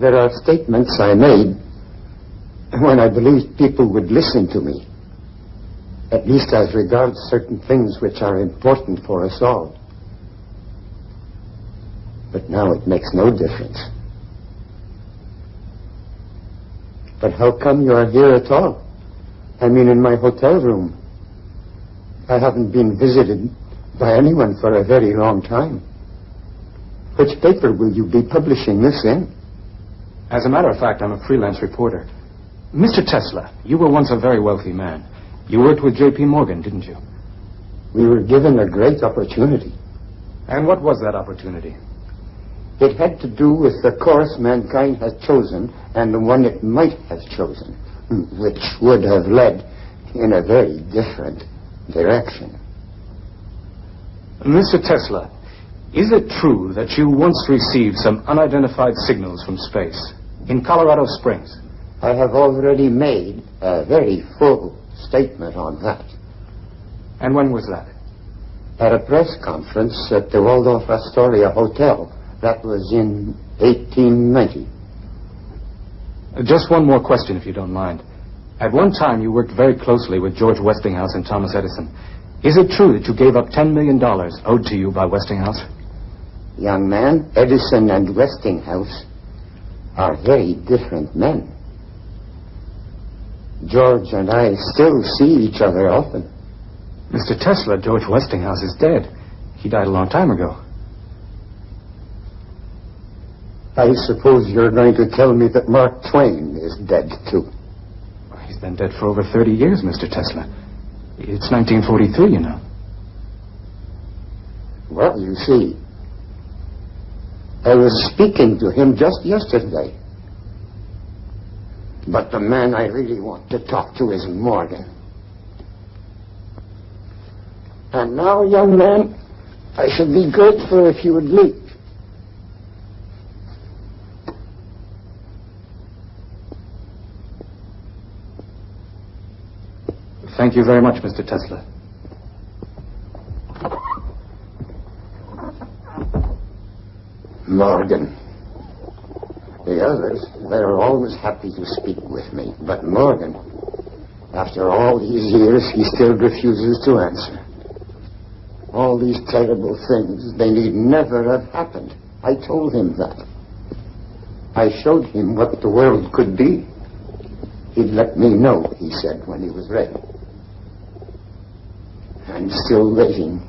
There are statements I made when I believed people would listen to me, at least as regards certain things which are important for us all. But now it makes no difference. But how come you are here at all? I mean, in my hotel room. I haven't been visited by anyone for a very long time. Which paper will you be publishing this in? As a matter of fact, I'm a freelance reporter. Mr. Tesla, you were once a very wealthy man. You worked with J.P. Morgan, didn't you? We were given a great opportunity. And what was that opportunity? It had to do with the course mankind has chosen and the one it might have chosen, which would have led in a very different direction. Mr. Tesla, is it true that you once received some unidentified signals from space in Colorado Springs? I have already made a very full statement on that. And when was that? At a press conference at the Waldorf Astoria Hotel. That was in 1890. Just one more question, if you don't mind. At one time, you worked very closely with George Westinghouse and Thomas Edison. Is it true that you gave up $10 million owed to you by Westinghouse? Young man, Edison and Westinghouse are very different men. George and I still see each other often. Mr. Tesla, George Westinghouse is dead. He died a long time ago. I suppose you're going to tell me that Mark Twain is dead, too. He's been dead for over 30 years, Mr. Tesla. It's 1943, you know. Well, you see, I was speaking to him just yesterday. But the man I really want to talk to is Morgan. And now, young man, I should be grateful if you would leave. Thank you very much, Mr. Tesla. Morgan. The others, they're always happy to speak with me. But Morgan, after all these years, he still refuses to answer. All these terrible things, they need never have happened. I told him that. I showed him what the world could be. He'd let me know, he said, when he was ready. I'm still waiting.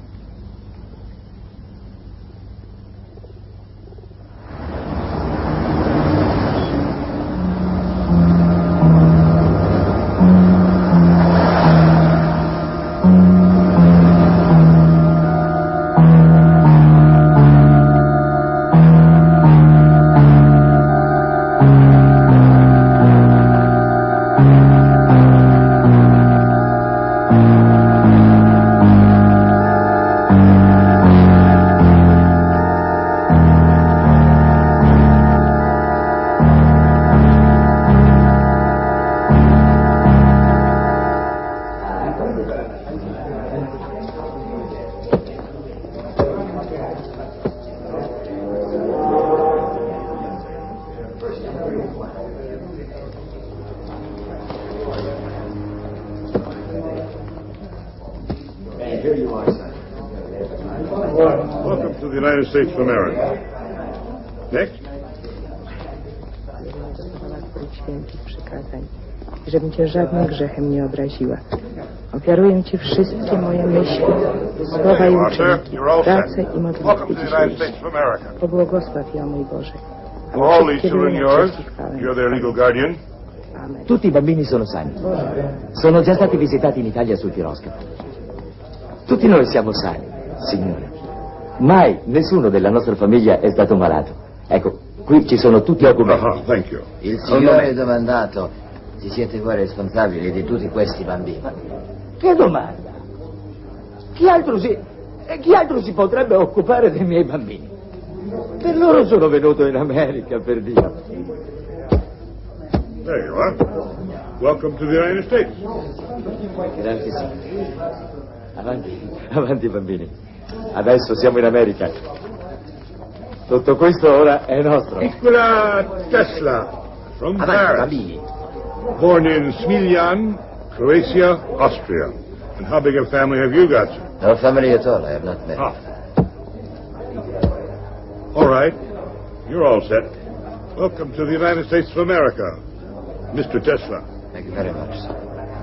And here you are, son. Welcome to the United States of America. Next. Świętych przykazań, żebym cię żadnym grzechem nie obraziła. Ofiaruję ci wszystkie moje myśli, słowa i uczynki, pracę i modlitwy dzisiejsze. Pobłogosław ją, mój Boże. All these children yours, you're their legal guardian. Amen. Tutti i bambini sono sani. Sono già stati visitati in Italia sul piroscafo. Tutti noi siamo sani, signore. Mai nessuno della nostra famiglia è stato malato. Ecco, qui ci sono tutti i documenti. Thank you. Il signore ha domandato se siete voi responsabili di tutti questi bambini. Che domanda? Chi altro si potrebbe occupare dei miei bambini? Per loro sono venuto in America, per Dio. There you are. Welcome to the United States. Grazie, sì. Avanti, bambini. Adesso siamo in America. Tutto questo ora è nostro. Nikola Tesla, from Avanti, Paris. bambini. Born in Smiljan, Croatia, Austria. And how big a family have you got, sir? No family at all. I have not met. All right. You're all set. Welcome to the United States of America, Mr. Tesla. Thank you very much, sir.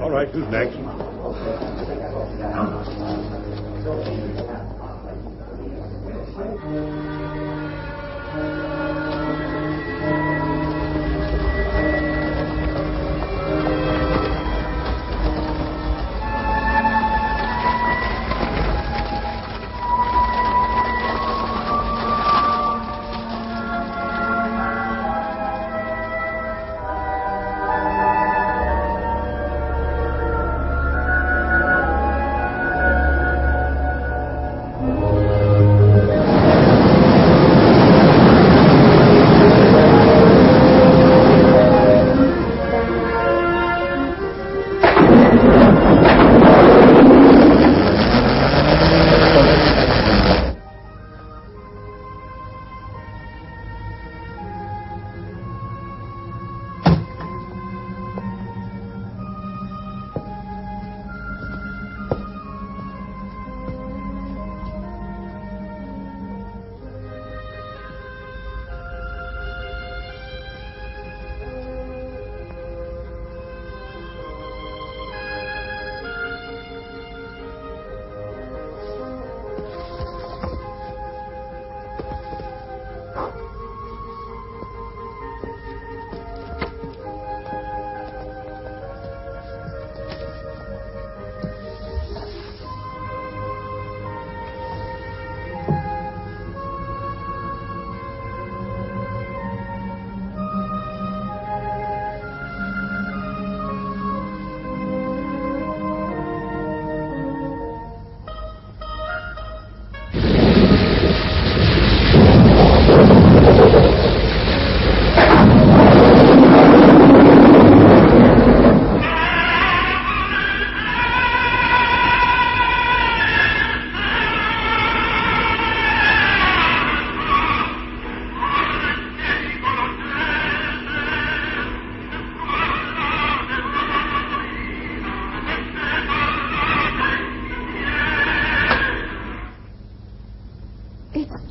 All right, who's next?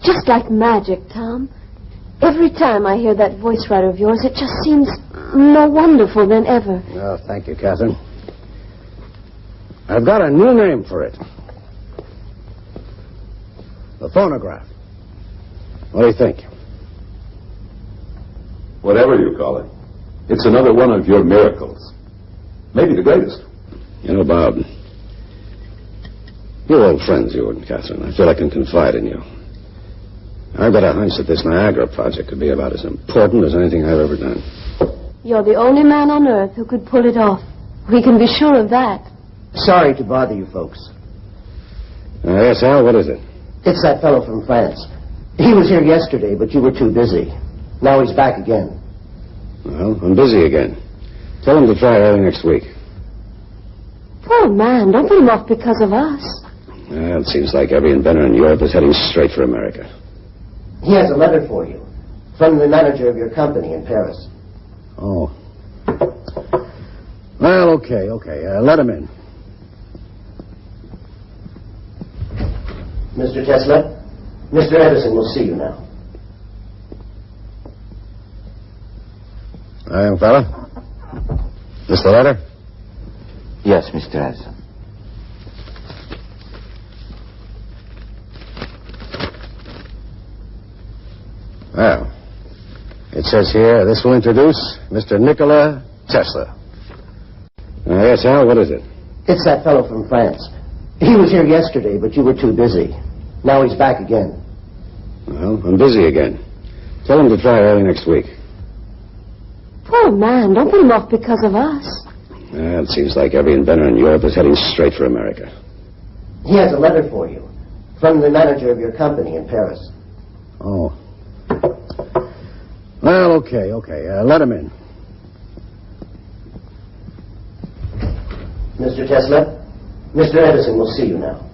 Just like magic, Tom. Every time I hear that voice writer of yours, it just seems more wonderful than ever. Well, thank you, Catherine. I've got a new name for it. The phonograph. What do you think? Whatever you call it. It's another one of your miracles. Maybe the greatest. You know, Bob, you're old friends, you and Catherine. I feel I can confide in you. I've got a hunch that this Niagara project could be about as important as anything I've ever done. You're the only man on Earth who could pull it off. We can be sure of that. Sorry to bother you folks. Yes, Al, what is it? It's that fellow from France. He was here yesterday, but you were too busy. Now he's back again. Well, I'm busy again. Tell him to try early next week. Poor man, don't put him off because of us. Well, it seems like every inventor in Europe is heading straight for America. He has a letter for you from the manager of your company in Paris. Oh. Well, okay. Let him in. Mr. Tesla, Mr. Edison will see you now. Hi, young fella. This the letter? Yes, Mr. Edison. Well, it says here, this will introduce Mr. Nikola Tesla. Yes, Al, what is it? It's that fellow from France. He was here yesterday, but you were too busy. Now he's back again. Well, I'm busy again. Tell him to try early next week. Poor man, don't put him off because of us. It seems like every inventor in Europe is heading straight for America. He has a letter for you from the manager of your company in Paris. Oh. Well, okay. Let him in. Mr. Tesla, Mr. Edison will see you now.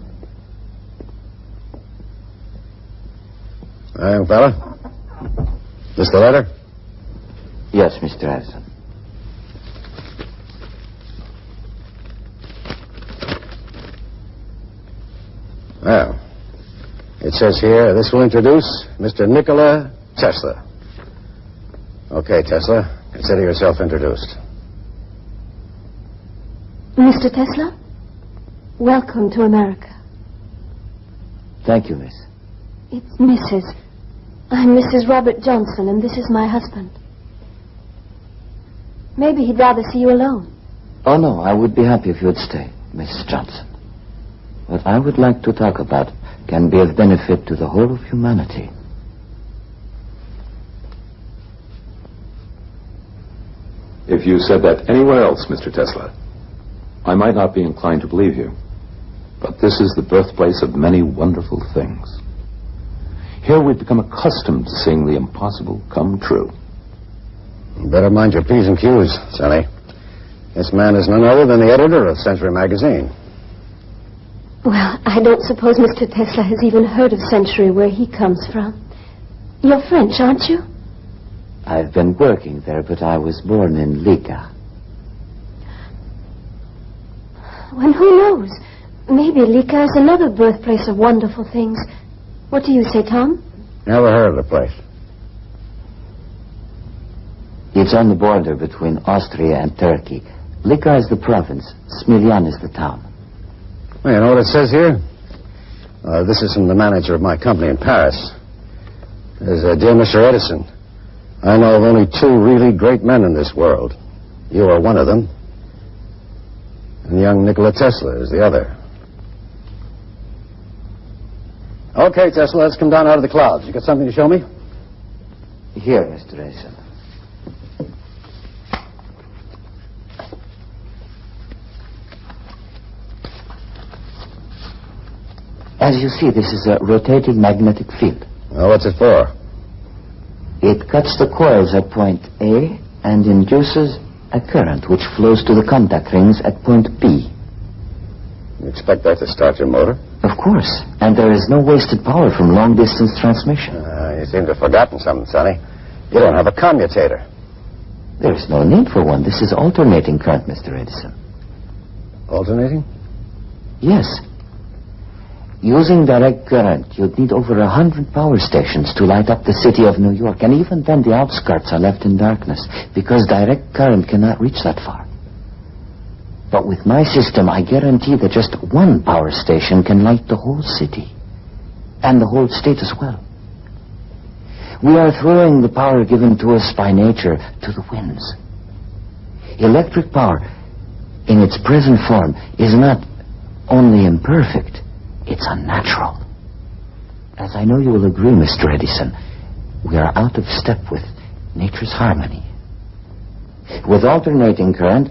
Hi, young fella. This the letter? Yes, Mr. Edison. Well, it says here, this will introduce Mr. Nikola Tesla. Okay, Tesla, consider yourself introduced. Mr. Tesla, welcome to America. Thank you, miss. It's Mrs. I'm Mrs. Robert Johnson, and this is my husband. Maybe he'd rather see you alone. Oh, no, I would be happy if you would stay, Miss Johnson. What I would like to talk about can be of benefit to the whole of humanity. If you said that anywhere else, Mr. Tesla, I might not be inclined to believe you. But this is the birthplace of many wonderful things. Here we've become accustomed to seeing the impossible come true. You better mind your P's and Q's, Sonny. This man is none other than the editor of Century Magazine. Well, I don't suppose Mr. Tesla has even heard of Century, where he comes from. You're French, aren't you? I've been working there, but I was born in Liga. Well, who knows? Maybe Liga is another birthplace of wonderful things. What do you say, Tom? Never heard of the place. It's on the border between Austria and Turkey. Liga is the province. Smiljan is the town. Well, you know what it says here? This is from the manager of my company in Paris. It says, Dear Mr. Edison, I know of only two really great men in this world. You are one of them. And young Nikola Tesla is the other. Okay, Tesla, let's come down out of the clouds. You got something to show me? Here, Mr. Edison. As you see, this is a rotating magnetic field. Well, what's it for? It cuts the coils at point A and induces a current which flows to the contact rings at point B. You expect that to start your motor? Of course. And there is no wasted power from long-distance transmission. You seem to have forgotten something, Sonny. You don't have a commutator. There is no need for one. This is alternating current, Mr. Edison. Alternating? Yes. Using direct current, you'd need over 100 power stations to light up the city of New York, and even then the outskirts are left in darkness, because direct current cannot reach that far. But with my system, I guarantee that just one power station can light the whole city, and the whole state as well. We are throwing the power given to us by nature to the winds. Electric power, in its present form, is not only imperfect, it's unnatural. As I know you will agree, Mr. Edison, we are out of step with nature's harmony. With alternating current,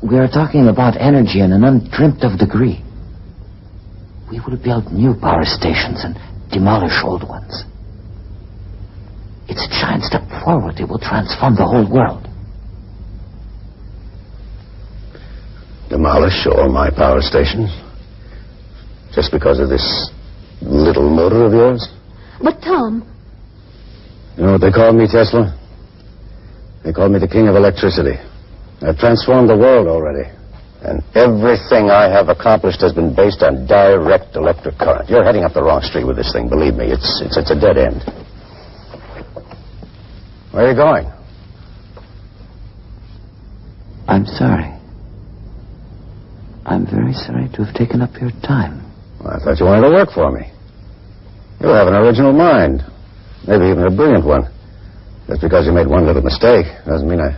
we are talking about energy in an undreamt of degree. We will build new power stations and demolish old ones. It's a giant step forward. It will transform the whole world. Demolish all my power stations? Just because of this little motor of yours? But, Tom... You know what they call me, Tesla? They call me the king of electricity. I've transformed the world already. And everything I have accomplished has been based on direct electric current. You're heading up the wrong street with this thing, believe me. It's a dead end. Where are you going? I'm sorry. I'm very sorry to have taken up your time. Well, I thought you wanted to work for me. You have an original mind. Maybe even a brilliant one. Just because you made one little mistake doesn't mean I'm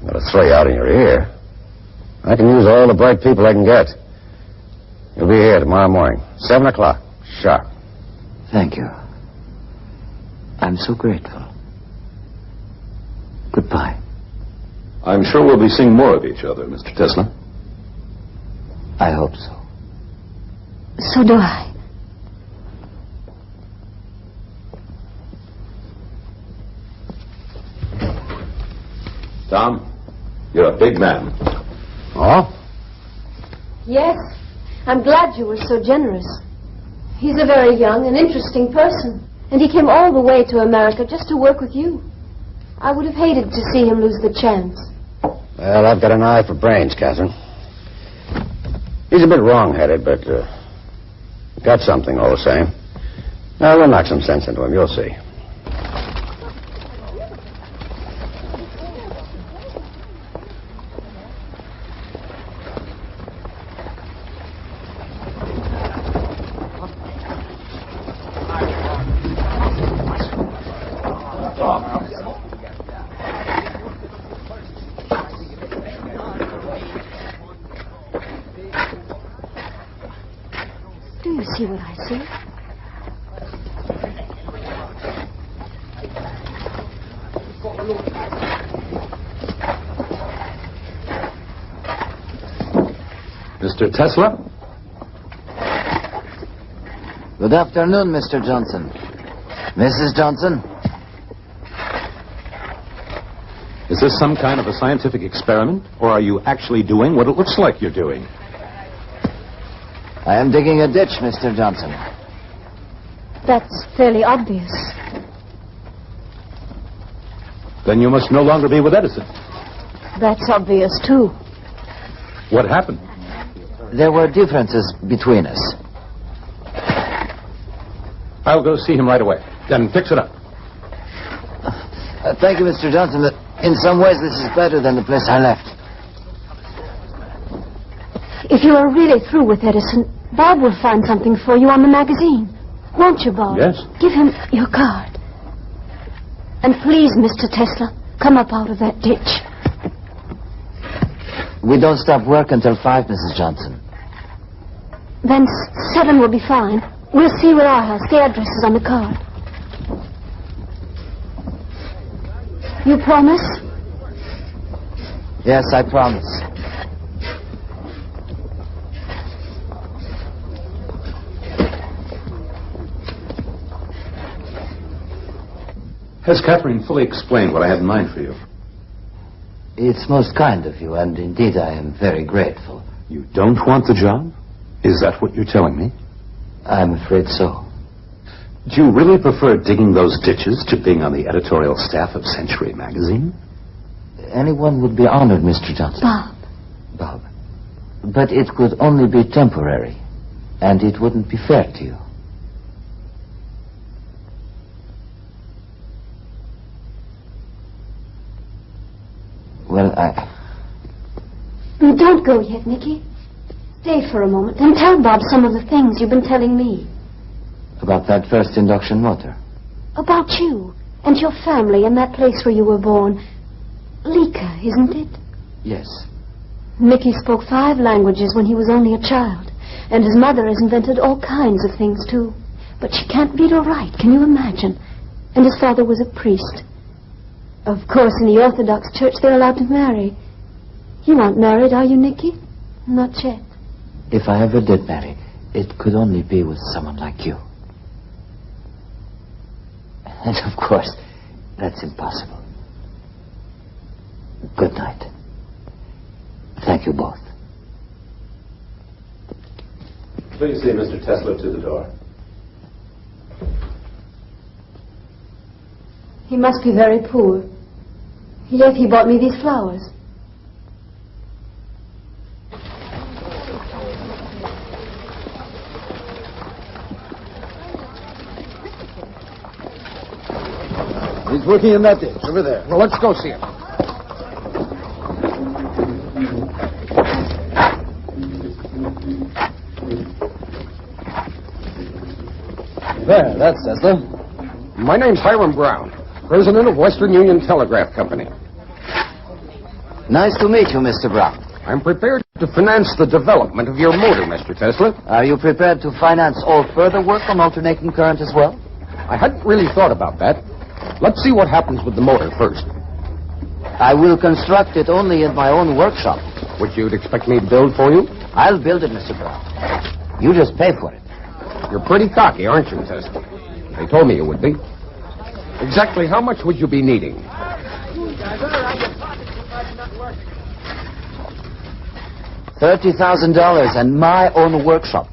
going to throw you out in your ear. I can use all the bright people I can get. You'll be here tomorrow morning, 7 o'clock, sharp. Thank you. I'm so grateful. Goodbye. I'm sure we'll be seeing more of each other, Mr. Tesla. I hope so. So do I. Tom, you're a big man. Oh? Yes. I'm glad you were so generous. He's a very young and interesting person. And he came all the way to America just to work with you. I would have hated to see him lose the chance. Well, I've got an eye for brains, Catherine. He's a bit wrong-headed, but got something all the same. Now, we'll knock some sense into him, you'll see. Do you see what I see? Mr. Tesla? Good afternoon, Mr. Johnson. Mrs. Johnson? Is this some kind of a scientific experiment, or are you actually doing what it looks like you're doing? I am digging a ditch, Mr. Johnson. That's fairly obvious. Then you must no longer be with Edison. That's obvious, too. What happened? There were differences between us. I'll go see him right away. Then fix it up. Thank you, Mr. Johnson, but in some ways this is better than the place I left. If you are really through with Edison, Bob will find something for you on the magazine. Won't you, Bob? Yes. Give him your card. And please, Mr. Tesla, come up out of that ditch. We don't stop work until 5, Mrs. Johnson. Then 7 will be fine. We'll see you at our house. The address is on the card. You promise? Yes, I promise. Has Catherine fully explained what I had in mind for you? It's most kind of you, and indeed I am very grateful. You don't want the job? Is that what you're telling me? I'm afraid so. Do you really prefer digging those ditches to being on the editorial staff of Century magazine? Anyone would be honored, Mr. Johnson. Bob. Bob. But it could only be temporary, and it wouldn't be fair to you. Well, Don't go yet, Nicky. Stay for a moment and tell Bob some of the things you've been telling me. About that first induction motor. About you and your family and that place where you were born. Lika, isn't it? Yes. Nicky spoke 5 languages when he was only a child. And his mother has invented all kinds of things, too. But she can't read or write, can you imagine? And his father was a priest. Of course, in the Orthodox Church, they're allowed to marry. You aren't married, are you, Nicky? Not yet. If I ever did marry, it could only be with someone like you. And of course, that's impossible. Good night. Thank you both. Please see Mr. Tesla to the door. He must be very poor. Yes, he bought me these flowers. He's working in that ditch, over there. Well, let's go see him. There, that's Tesla. My name's Hiram Brown, president of Western Union Telegraph Company. Nice to meet you, Mr. Brown. I'm prepared to finance the development of your motor, Mr. Tesla. Are you prepared to finance all further work on alternating current as well? I hadn't really thought about that. Let's see what happens with the motor first. I will construct it only in my own workshop. Which you'd expect me to build for you? I'll build it, Mr. Brown. You just pay for it. You're pretty cocky, aren't you, Tesla? They told me you would be. Exactly how much would you be needing? $30,000 and my own workshop.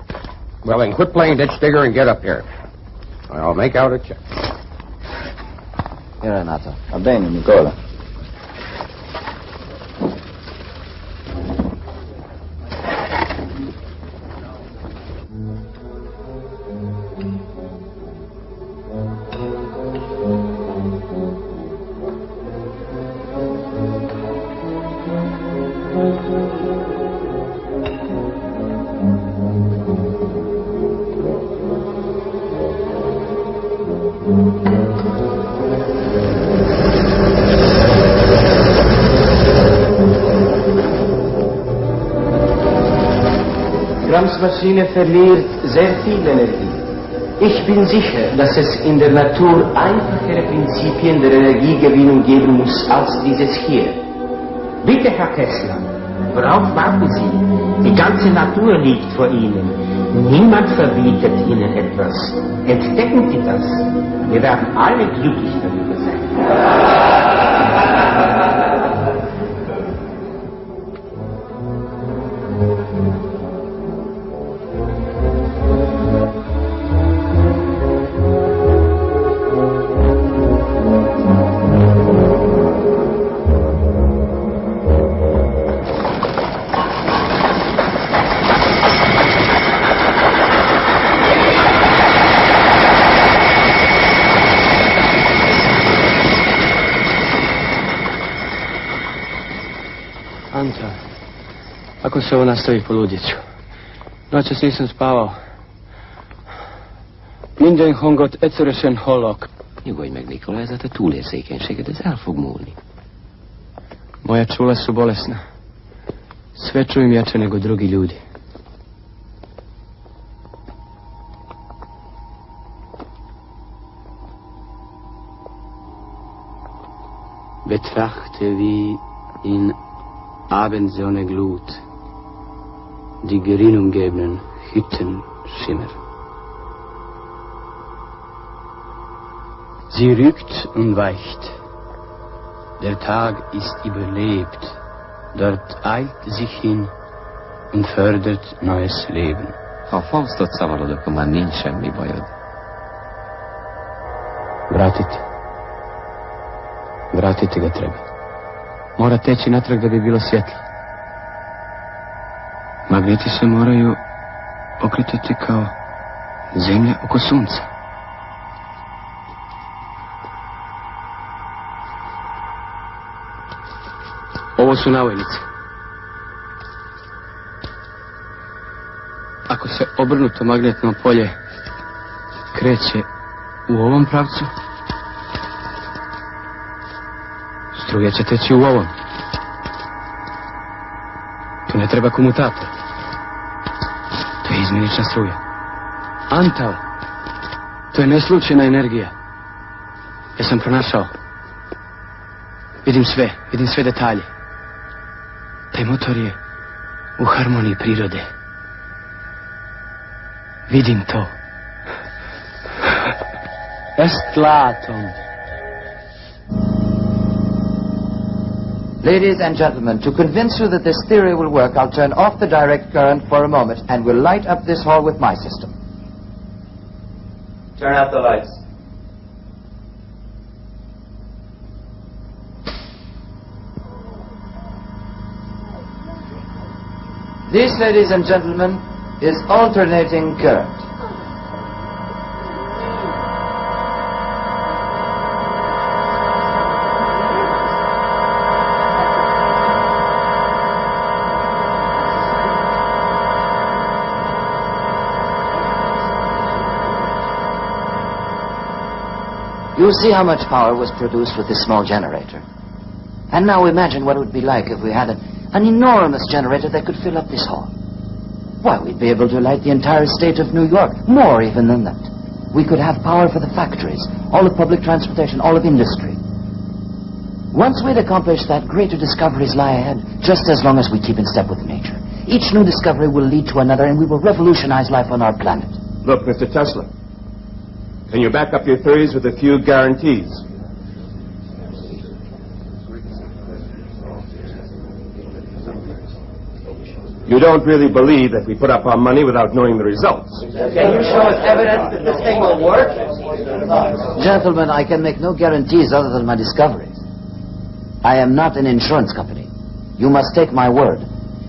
Well, then quit playing ditch digger and get up here. I'll make out a check. Here, Renato. Va bene, Nikola. Maschine verliert sehr viel Energie. Ich bin sicher, dass es in der Natur einfachere Prinzipien der Energiegewinnung geben muss als dieses hier. Bitte, Herr Tesla, worauf warten Sie? Die ganze Natur liegt vor Ihnen. Niemand verbietet Ihnen etwas. Entdecken Sie das. Wir werden alle glücklich darüber sein. Ako se ovo nastavi, poludjet ću. Noćas nisam spavao. Minden hangot egyszerűen hallok. Nyugodj meg, Nikola, ez a te túlérzékenységed, ez el fog múlni. Moja čula su bolesna. Sve čujem jače nego drugi ljudi. Betrachte wie in Abendsonne Glut die grün umgebenen Hütten Schimmer. Sie rückt und weicht. Der Tag ist überlebt. Dort eilt sich hin und fördert neues Leben. Ha a Faustot szavalod, akkor már nincs semmi bajod. Vratite ga treba. Mora teći natrag da bi bilo svjetlo. Magneti se moraju okretati kao zemlja oko sunca. Ovo su navojnice. Ako se obrnuto magnetno polje kreće u ovom pravcu, struja će teći u ovom. Tu ne treba komutator. To je izmjenična struja. Antal. To je neslučajna energija. Ja sam pronašao. Vidim sve detalje. Taj motor je u harmoniji prirode. Vidim to. Est latom. Ladies and gentlemen, to convince you that this theory will work, I'll turn off the direct current for a moment and we'll light up this hall with my system. Turn out the lights. This, ladies and gentlemen, is alternating current. You see how much power was produced with this small generator. And now imagine what it would be like if we had an enormous generator that could fill up this hall. Why, we'd be able to light the entire state of New York, more even than that. We could have power for the factories, all of public transportation, all of industry. Once we'd accomplished that, greater discoveries lie ahead, just as long as we keep in step with nature. Each new discovery will lead to another, and we will revolutionize life on our planet. Look, Mr. Tesla, can you back up your theories with a few guarantees? You don't really believe that we put up our money without knowing the results. Can you show us evidence that this thing will work? Gentlemen, I can make no guarantees other than my discoveries. I am not an insurance company. You must take my word.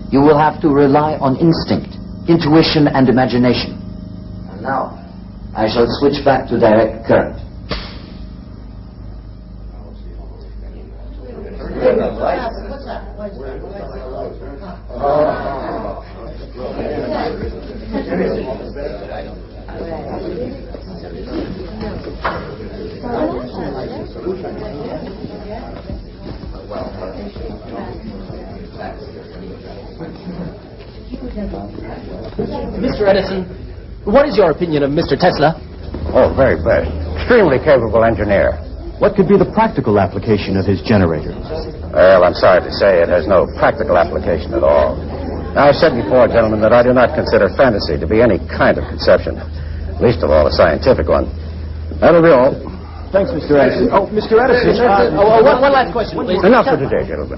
You will have to rely on instinct, intuition, and imagination. And now, I shall switch back to direct current. Mr. Edison, what is your opinion of Mr. Tesla? Oh, very bad. Extremely capable engineer. What could be the practical application of his generator? Well, I'm sorry to say it has no practical application at all. Now, I've said before, gentlemen, that I do not consider fantasy to be any kind of conception, least of all a scientific one. That'll be all. Thanks, Mr. Edison. Oh, Mr. Edison. One last question, please. Enough for today, gentlemen.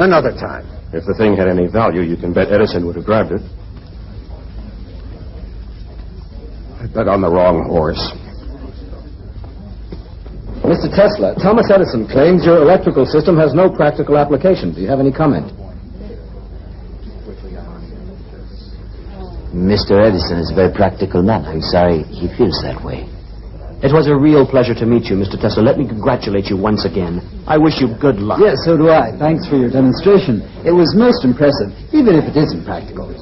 Another time. If the thing had any value, you can bet Edison would have grabbed it. I bet on the wrong horse. Mr. Tesla, Thomas Edison claims your electrical system has no practical application. Do you have any comment? Mr. Edison is a very practical man. I'm sorry he feels that way. It was a real pleasure to meet you, Mr. Tesla. Let me congratulate you once again. I wish you good luck. Yes, so do I. Thanks for your demonstration. It was most impressive, even if it isn't practical.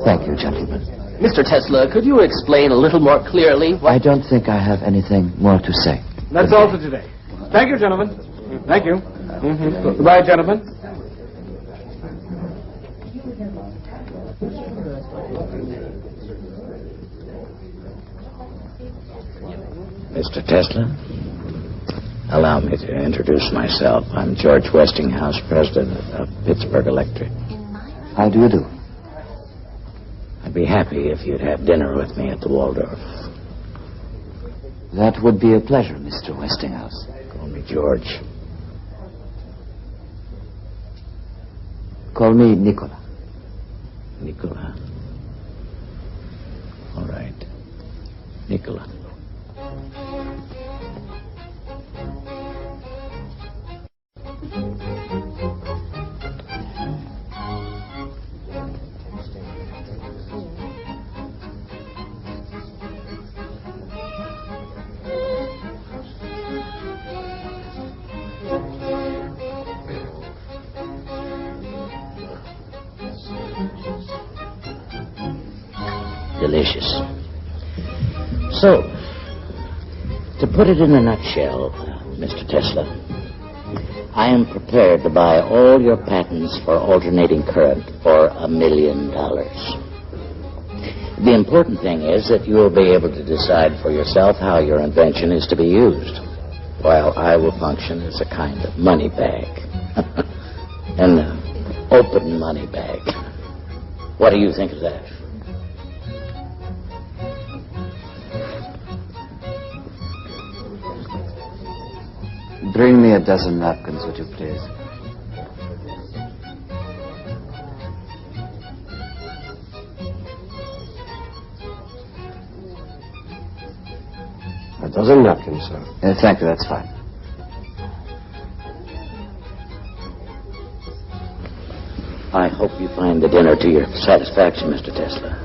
Thank you, gentlemen. Mr. Tesla, could you explain a little more clearly I don't think I have anything more to say. That's all for today. Thank you, gentlemen. Thank you. Goodbye, gentlemen. Mr. Tesla, allow me to introduce myself. I'm George Westinghouse, president of Pittsburgh Electric. How do you do? I'd be happy if you'd have dinner with me at the Waldorf. That would be a pleasure, Mr. Westinghouse. Call me George. Call me Nikola. Nikola. All right. Nikola. Delicious. So, to put it in a nutshell, Mr. Tesla, I am prepared to buy all your patents for alternating current for $1 million. The important thing is that you will be able to decide for yourself how your invention is to be used, while I will function as a kind of money bag. An open money bag. What do you think of that? Bring me a dozen napkins, would you please? A dozen napkins, sir. Thank you, that's fine. I hope you find the dinner to your satisfaction, Mr. Tesla.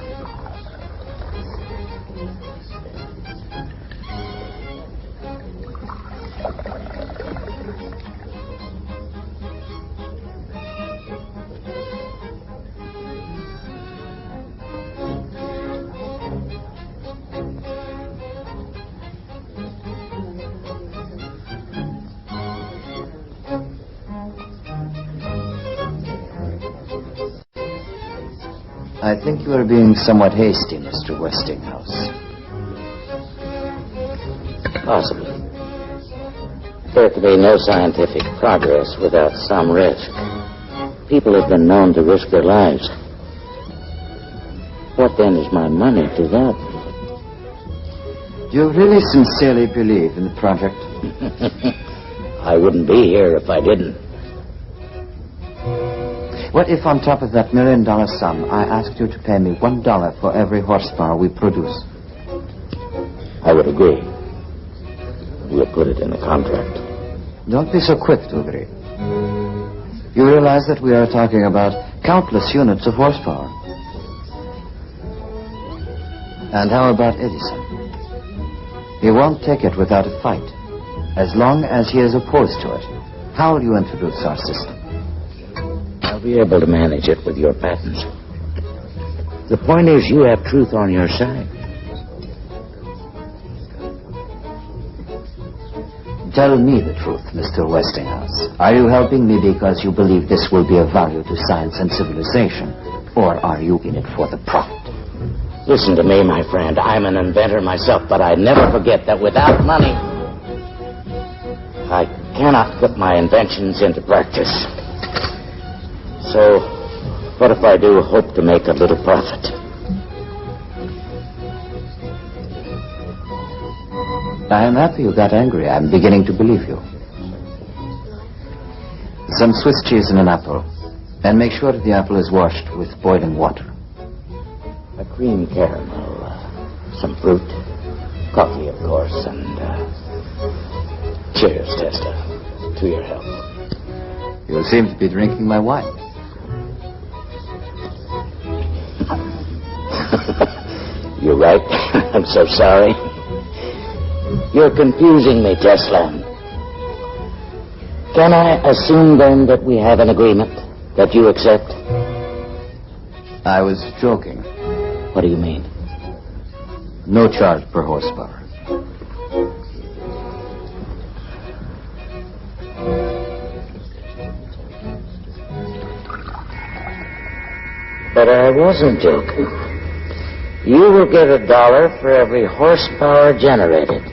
I think you are being somewhat hasty, Mr. Westinghouse. Possibly. There can be no scientific progress without some risk. People have been known to risk their lives. What then is my money to that? Do you really sincerely believe in the project? I wouldn't be here if I didn't. What if on top of that $1 million sum, I asked you to pay me $1 for every horsepower we produce? I would agree. We'll put it in the contract. Don't be so quick to agree. You realize that we are talking about countless units of horsepower. And how about Edison? He won't take it without a fight. As long as he is opposed to it, how will you introduce our system? I'll be able to manage it with your patents. The point is, you have truth on your side. Tell me the truth, Mr. Westinghouse. Are you helping me because you believe this will be of value to science and civilization? Or are you in it for the profit? Listen to me, my friend. I'm an inventor myself, but I never forget that without money, I cannot put my inventions into practice. So, what if I do hope to make a little profit? I am happy you got angry. I'm beginning to believe you. Some Swiss cheese and an apple. And make sure that the apple is washed with boiling water. A cream caramel, some fruit, coffee, of course, and cheers, Tesla, to your health. You seem to be drinking my wine. You're right. I'm so sorry. You're confusing me, Tesla. Can I assume, then, that we have an agreement that you accept? I was joking. What do you mean? No charge per horsepower. But I wasn't joking. You will get $1 for every horsepower generated.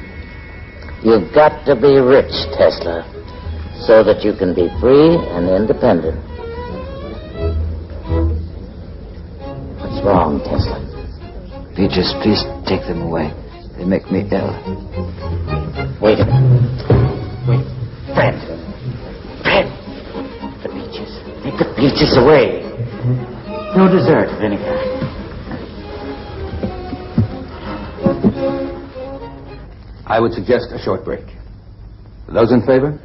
You've got to be rich, Tesla, so that you can be free and independent. What's wrong, Tesla? Peaches, please take them away. They make me ill. Wait a minute. Wait. Fred. The peaches. Take the peaches away. No dessert of any kind. I would suggest a short break. Those in favor?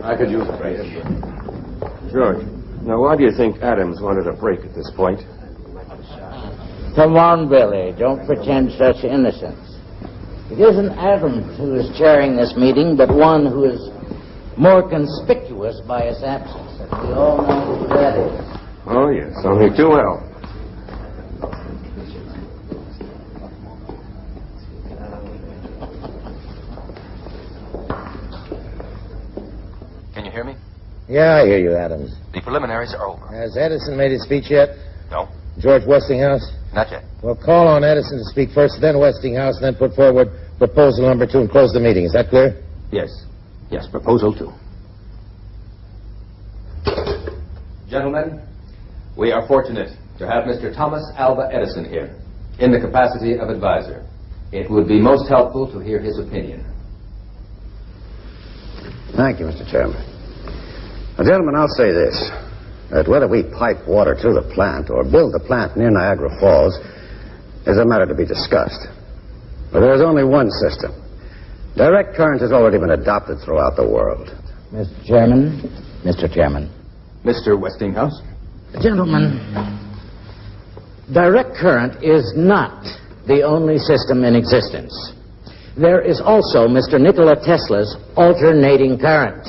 I could use a break. George, now why do you think Adams wanted a break at this point? Come on, Billy. Don't pretend such innocence. It isn't Adams who is chairing this meeting, but one who is more conspicuous by his absence. And we all know who that is. Oh, yes, only too well. Can you hear me? Yeah, I hear you, Adams. The preliminaries are over. Has Edison made his speech yet? No, George Westinghouse? not yet. Well, call on Edison to speak first, then Westinghouse, and then put forward proposal number 2 and close the meeting. Is that clear? Yes. Yes, proposal 2. Gentlemen, we are fortunate to have Mr. Thomas Alva Edison here in the capacity of advisor. It would be most helpful to hear his opinion. Thank you, Mr. Chairman. Now, gentlemen, I'll say this, that whether we pipe water to the plant or build the plant near Niagara Falls is a matter to be discussed. But there's only one system, Direct current has already been adopted throughout the world. Mr. Chairman. Mr. Chairman. Mr. Westinghouse? Gentlemen, direct current is not the only system in existence. There is also Mr. Nikola Tesla's alternating current.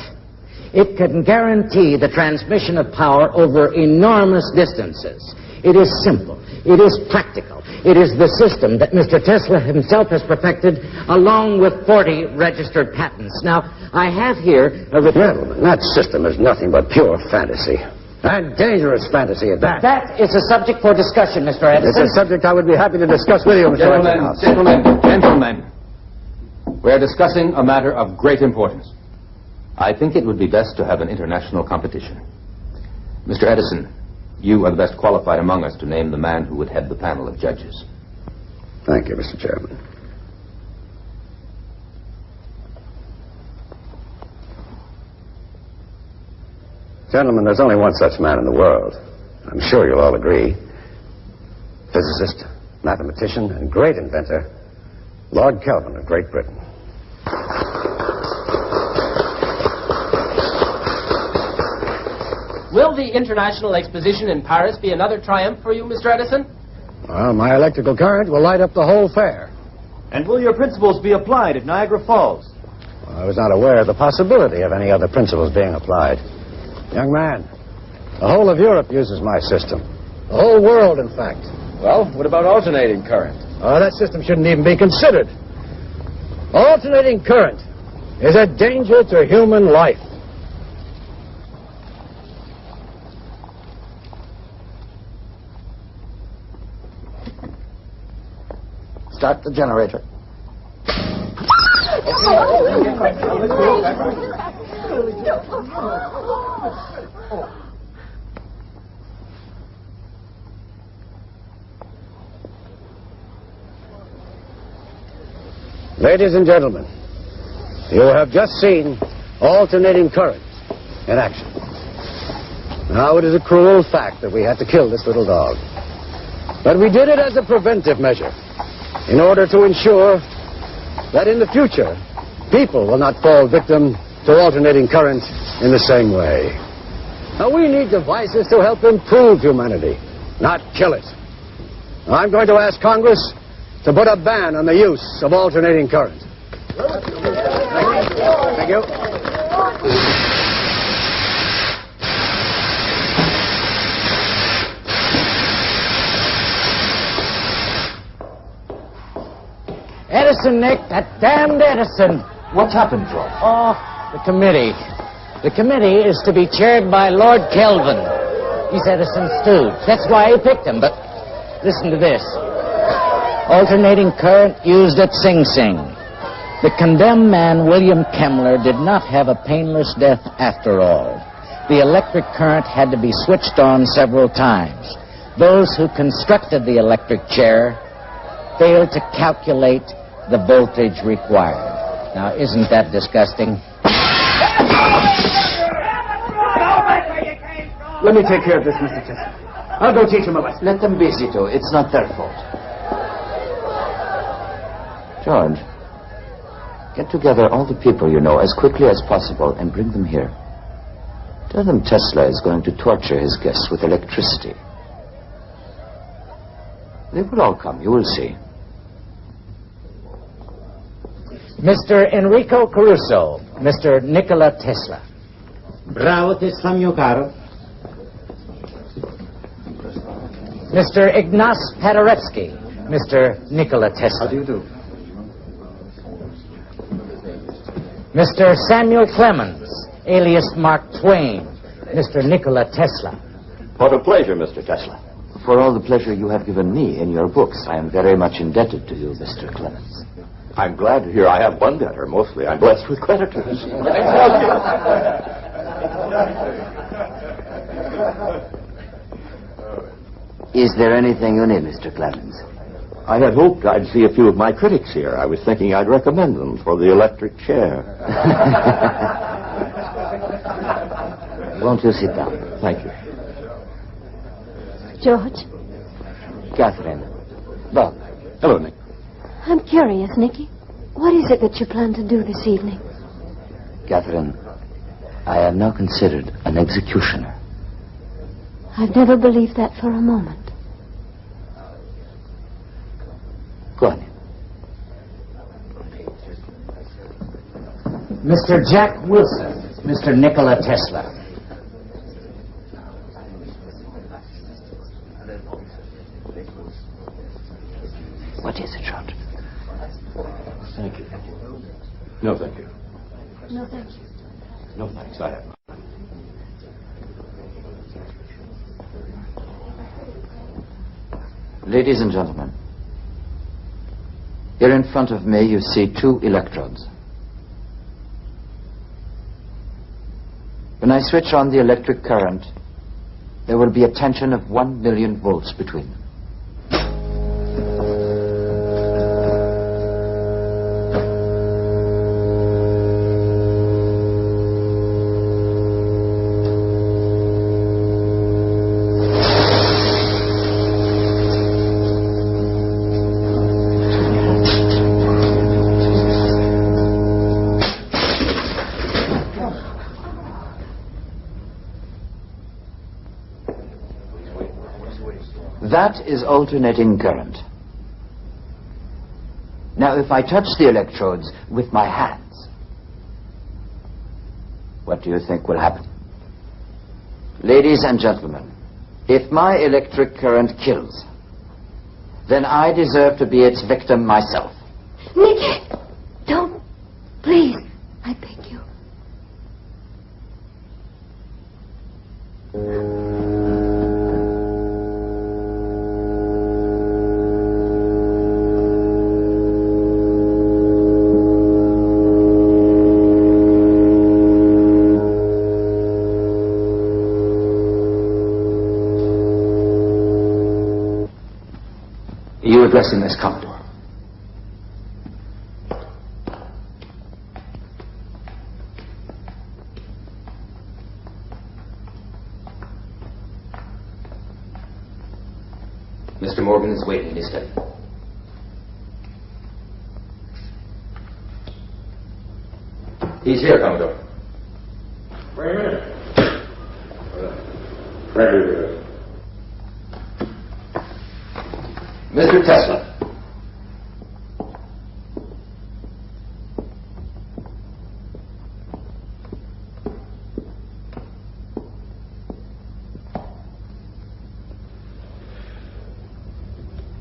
It can guarantee the transmission of power over enormous distances. It is simple. It is practical. It is the system that Mr. Tesla himself has perfected, along with 40 registered patents. Now, I have here a report. Gentlemen, that system is nothing but pure fantasy. And dangerous fantasy at that. That is a subject for discussion, Mr. Edison. It's a subject I would be happy to discuss with you, Mr. Westinghouse. Gentlemen. We're discussing a matter of great importance. I think it would be best to have an international competition. Mr. Edison, you are the best qualified among us to name the man who would head the panel of judges. Thank you, Mr. Chairman. Gentlemen, there's only one such man in the world. I'm sure you'll all agree. Physicist, mathematician, and great inventor, Lord Kelvin of Great Britain. Will the International Exposition in Paris be another triumph for you, Mr. Edison? Well, my electrical current will light up the whole fair. And will your principles be applied at Niagara Falls? Well, I was not aware of the possibility of any other principles being applied. Young man, the whole of Europe uses my system. The whole world, in fact. Well, what about alternating current? Oh, that system shouldn't even be considered. Alternating current is a danger to human life. Start the generator. Ladies and gentlemen, you have just seen alternating current in action. Now, it is a cruel fact that we had to kill this little dog. But we did it as a preventive measure, in order to ensure that in the future, people will not fall victim to alternating current in the same way. Now, we need devices to help improve humanity, not kill it. Now, I'm going to ask Congress to put a ban on the use of alternating current. Thank you. Edison, Nick, that damned Edison. What's happened, George? Oh, the committee. The committee is to be chaired by Lord Kelvin. He's Edison's stooge. That's why he picked him, but listen to this. Alternating current used at Sing Sing. The condemned man, William Kemmler, did not have a painless death after all. The electric current had to be switched on several times. Those who constructed the electric chair failed to calculate the voltage required. Now, isn't that disgusting? Let me take care of this, Mr. Tesla. I'll go teach him a lesson. Let them be, Zito. It's not their fault. George, get together all the people you know as quickly as possible and bring them here. Tell them Tesla is going to torture his guests with electricity. They will all come, you will see. Mr. Enrico Caruso, Mr. Nikola Tesla. Bravo, Tesla, mio caro. Mr. Ignace Paderewski, Mr. Nikola Tesla. How do you do? Mr. Samuel Clemens, alias Mark Twain, Mr. Nikola Tesla. What a pleasure, Mr. Tesla. For all the pleasure you have given me in your books, I am very much indebted to you, Mr. Clemens. I'm glad to hear I have one debtor. Mostly I'm blessed with creditors. Is there anything you need, Mr. Clemens? I had hoped I'd see a few of my critics here. I was thinking I'd recommend them for the electric chair. Won't you sit down? Thank you. George, Catherine. Bob. Hello, Nick. I'm curious, Nicky. What is it that you plan to do this evening? Catherine, I am now considered an executioner. I've never believed that for a moment. Go on. Mr. Jack Wilson, Mr. Nikola Tesla. What is it, George? Thank you. No, thank you. No, thank you. No, thanks. I have none. Ladies and gentlemen, here in front of me you see 2 electrodes. When I switch on the electric current, there will be a tension of 1 million volts between them. That is alternating current. Now, if I touch the electrodes with my hands, what do you think will happen? Ladies and gentlemen, if my electric current kills, then I deserve to be its victim myself. Nicky! Don't. Please. I beg you. You addressing this Commodore? Mr. Morgan is waiting in his study. He's here, Commodore. Wait a minute. Ready. Mr. Tesla.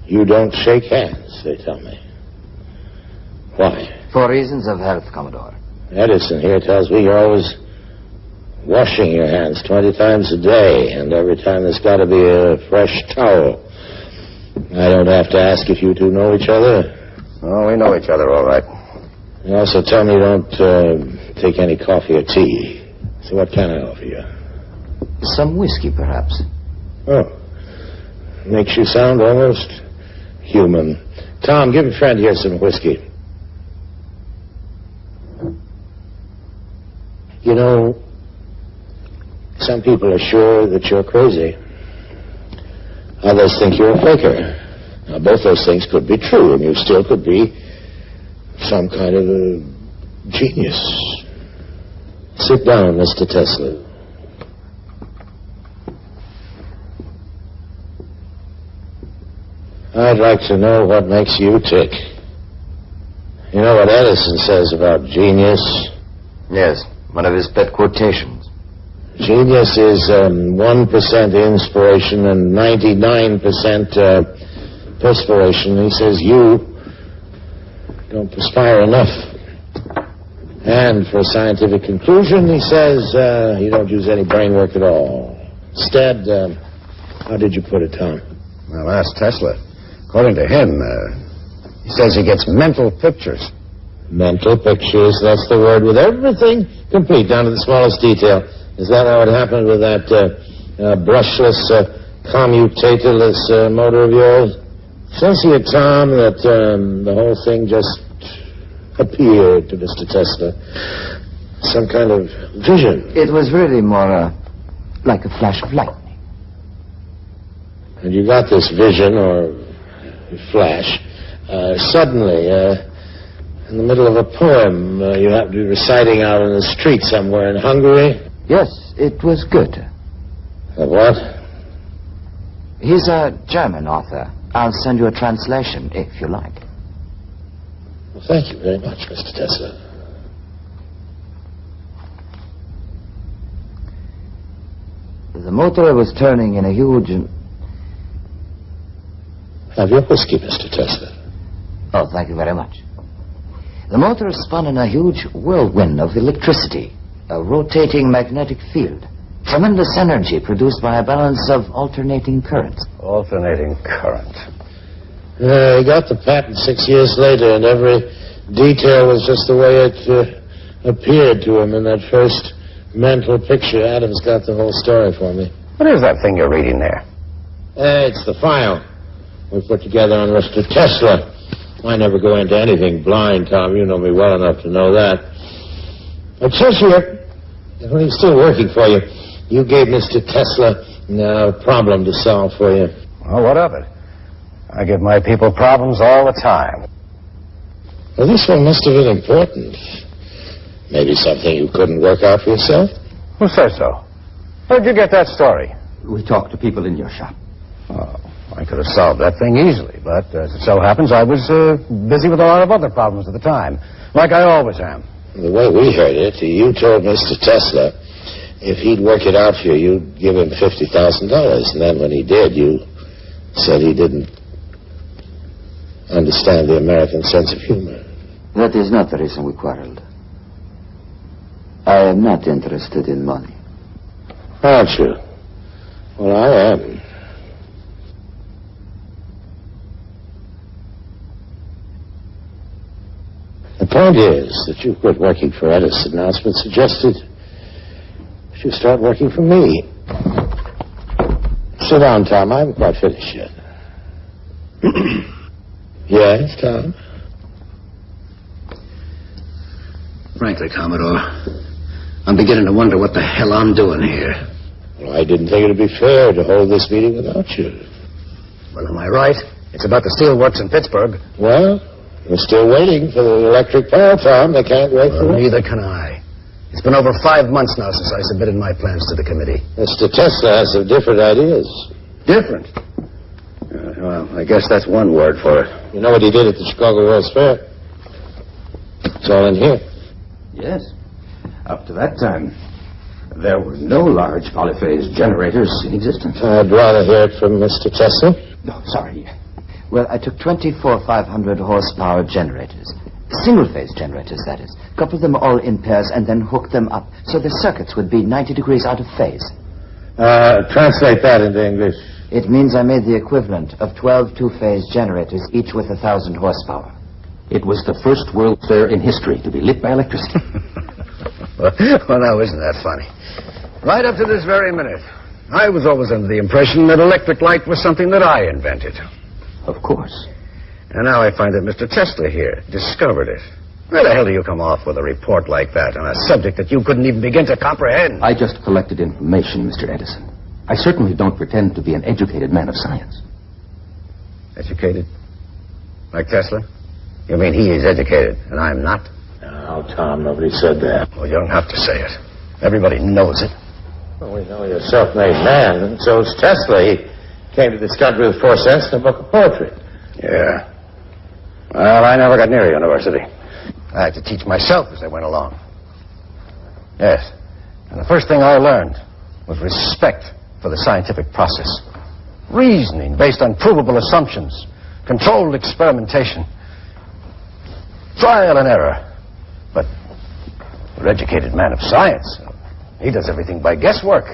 You don't shake hands, they tell me. Why? For reasons of health, Commodore. Edison here tells me you're always washing your hands 20 times a day, and every time there's got to be a fresh towel. I don't have to ask if you two know each other. Oh, we know each other all right. You also tell me you don't take any coffee or tea. So what can I offer you? Some whiskey, perhaps. Oh. Makes you sound almost human. Tom, give a friend here some whiskey. You know, some people are sure that you're crazy. Others think you're a faker. Now, both those things could be true, and you still could be some kind of a genius. Sit down, Mr. Tesla. I'd like to know what makes you tick. You know what Edison says about genius? Yes, one of his pet quotations. Genius is 1% inspiration and 99% perspiration. He says you don't perspire enough. And for a scientific conclusion, he says you don't use any brain work at all. Instead, how did you put it, Tom? Well, ask Tesla. According to him, he says he gets mental pictures. Mental pictures, that's the word, with everything complete, down to the smallest detail. Is that how it happened with that brushless, commutatorless motor of yours? Says here, Tom, that the whole thing just appeared to Mr. Tesla. Some kind of vision. It was really more like a flash of lightning. And you got this vision, or flash, suddenly, in the middle of a poem you happen to be reciting out in the street somewhere in Hungary? Yes, it was Goethe. What? He's a German author. I'll send you a translation, if you like. Well, thank you very much, Mr. Tesla. The motor was turning in a huge... Have your whiskey, Mr. Tesla. Oh, thank you very much. The motor spun in a huge whirlwind of electricity, a rotating magnetic field, tremendous energy produced by a balance of alternating currents. Alternating current. He got the patent 6 years later, and every detail was just the way it appeared to him in that first mental picture. Adam's got the whole story for me. What is that thing you're reading there? It's the file we put together on Mr. Tesla. I never go into anything blind, Tom. You know me well enough to know that. It says here, when he's still working for you, you gave Mr. Tesla a problem to solve for you. Well, what of it? I give my people problems all the time. Well, this one must have been important. Maybe something you couldn't work out for yourself? Who says so? Where'd you get that story? We talked to people in your shop. Oh, I could have solved that thing easily, but as it so happens, I was busy with a lot of other problems at the time, like I always am. The way we heard it, you told Mr. Tesla if he'd work it out for you, you'd give him $50,000. And then when he did, you said he didn't understand the American sense of humor. That is not the reason we quarreled. I am not interested in money. Aren't you? Well, I am. The point is that you quit working for Edison. Now it's been suggested you should start working for me. Sit down, Tom. I haven't quite finished yet. Yes, Tom? Frankly, Commodore, I'm beginning to wonder what the hell I'm doing here. Well, I didn't think it would be fair to hold this meeting without you. Well, am I right? It's about the steelworks in Pittsburgh. Well, we're still waiting for the electric power, Tom. They can't wait for it. Neither can I. It's been over 5 months now since I submitted my plans to the committee. Mr. Tesla has some different ideas. Different? Well, I guess that's one word for it. You know what he did at the Chicago World's Fair? It's all in here. Yes. Up to that time, there were no large polyphase generators in existence. I'd rather hear it from Mr. Tesla. No, sorry. Well, I took 24 500 horsepower generators. Single-phase generators, that is. Coupled them all in pairs and then hooked them up so the circuits would be 90 degrees out of phase. Translate that into English. It means I made the equivalent of 12 two-phase generators, each with 1,000 horsepower. It was the first World's Fair in history to be lit by electricity. Well, now, isn't that funny? Right up to this very minute, I was always under the impression that electric light was something that I invented. Of course. And now I find that Mr. Tesla here discovered it. Where the hell do you come off with a report like that on a subject that you couldn't even begin to comprehend? I just collected information, Mr. Edison. I certainly don't pretend to be an educated man of science. Educated? Like Tesla? You mean he is educated and I'm not? No, Tom, nobody said that. Well, you don't have to say it. Everybody knows it. Well, we know you're a self-made man, and so's Tesla. He came to this country with 4 cents and a book of poetry. Yeah. Well, I never got near a university. I had to teach myself as I went along. Yes. And the first thing I learned was respect for the scientific process. Reasoning based on provable assumptions. Controlled experimentation. Trial and error. But an educated man of science, he does everything by guesswork.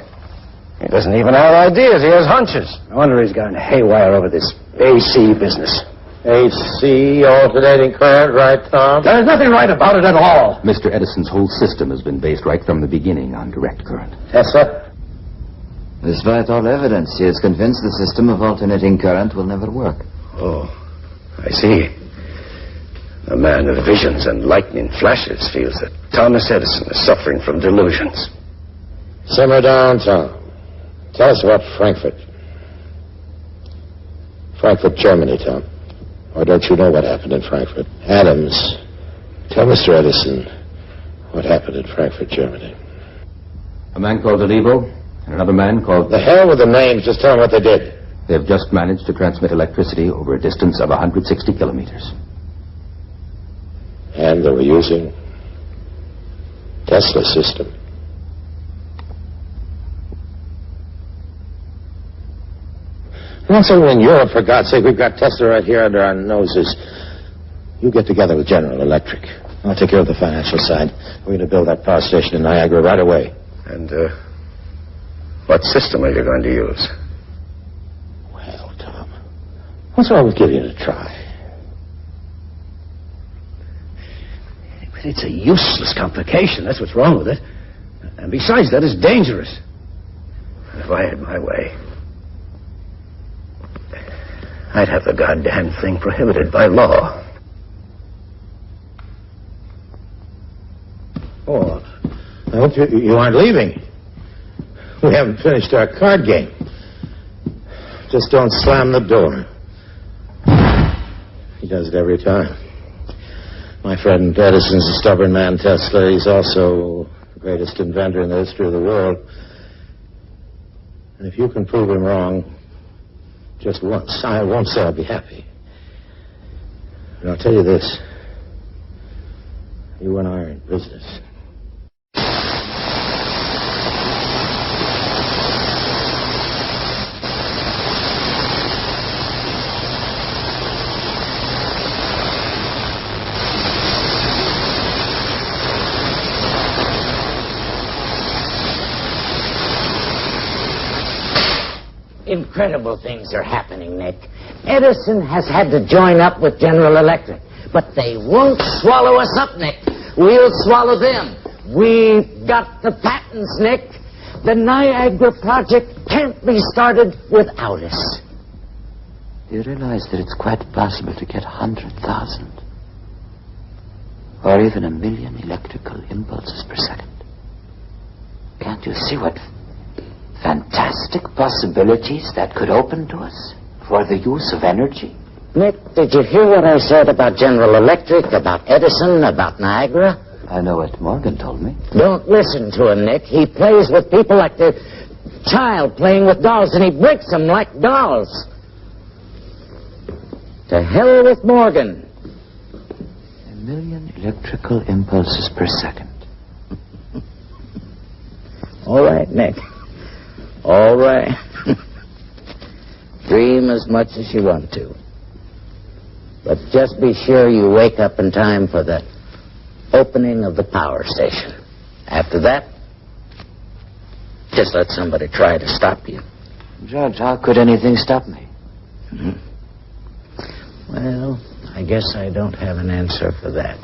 He doesn't even have ideas. He has hunches. No wonder he's gone haywire over this AC business. AC, alternating current, right, Tom? There's nothing right about it at all. Mr. Edison's whole system has been based right from the beginning on direct current. Tesla? Despite all evidence, he is convinced the system of alternating current will never work. Oh, I see. A man of visions and lightning flashes feels that Thomas Edison is suffering from delusions. Simmer down, Tom. Tell us about Frankfurt. Frankfurt, Germany, Tom. Or don't you know what happened in Frankfurt? Adams Tell Mr. Edison what happened in Frankfurt, Germany. A man called Olivo and another man called... The hell with the names. Just tell them what they did. They've just managed to transmit electricity over a distance of 160 kilometers. And they were using Tesla's system. Once over in Europe, for God's sake, we've got Tesla right here under our noses. You get together with General Electric. I'll take care of the financial side. We're going to build that power station in Niagara right away. And, what system are you going to use? Well, Tom, what's wrong with giving it a try? It's a useless complication. That's what's wrong with it. And besides that, it's dangerous. If I had my way, I'd have the goddamn thing prohibited by law. Oh, I hope you aren't leaving. We haven't finished our card game. Just don't slam the door. He does it every time. My friend Edison's a stubborn man, Tesla. He's also the greatest inventor in the history of the world. And if you can prove him wrong just once, I won't say I'll be happy. But I'll tell you this. You and I are in business. Incredible things are happening, Nick. Edison has had to join up with General Electric, but they won't swallow us up, Nick. We'll swallow them. We've got the patents, Nick. The Niagara project can't be started without us. Do you realize that it's quite possible to get 100,000 or even 1,000,000 electrical impulses per second? Can't you see what fantastic possibilities that could open to us for the use of energy? Nick, did you hear what I said about General Electric, about Edison, about Niagara? I know what Morgan told me. Don't listen to him, Nick. He plays with people like the child playing with dolls, and he breaks them like dolls. To hell with Morgan. 1,000,000 electrical impulses per second. All right, Nick. All right. Dream as much as you want to. But just be sure you wake up in time for the opening of the power station. After that, just let somebody try to stop you. George, how could anything stop me? Mm-hmm. Well, I guess I don't have an answer for that.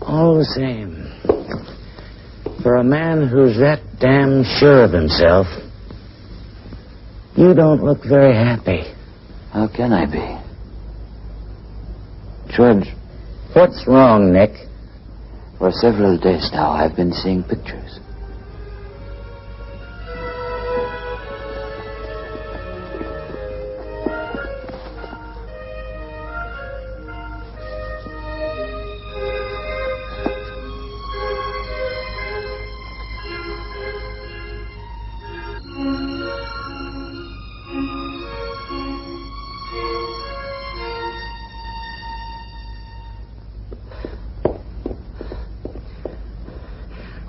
All the same, for a man who's that damn sure of himself, you don't look very happy. How can I be? George. What's wrong, Nick? For several days now, I've been seeing pictures.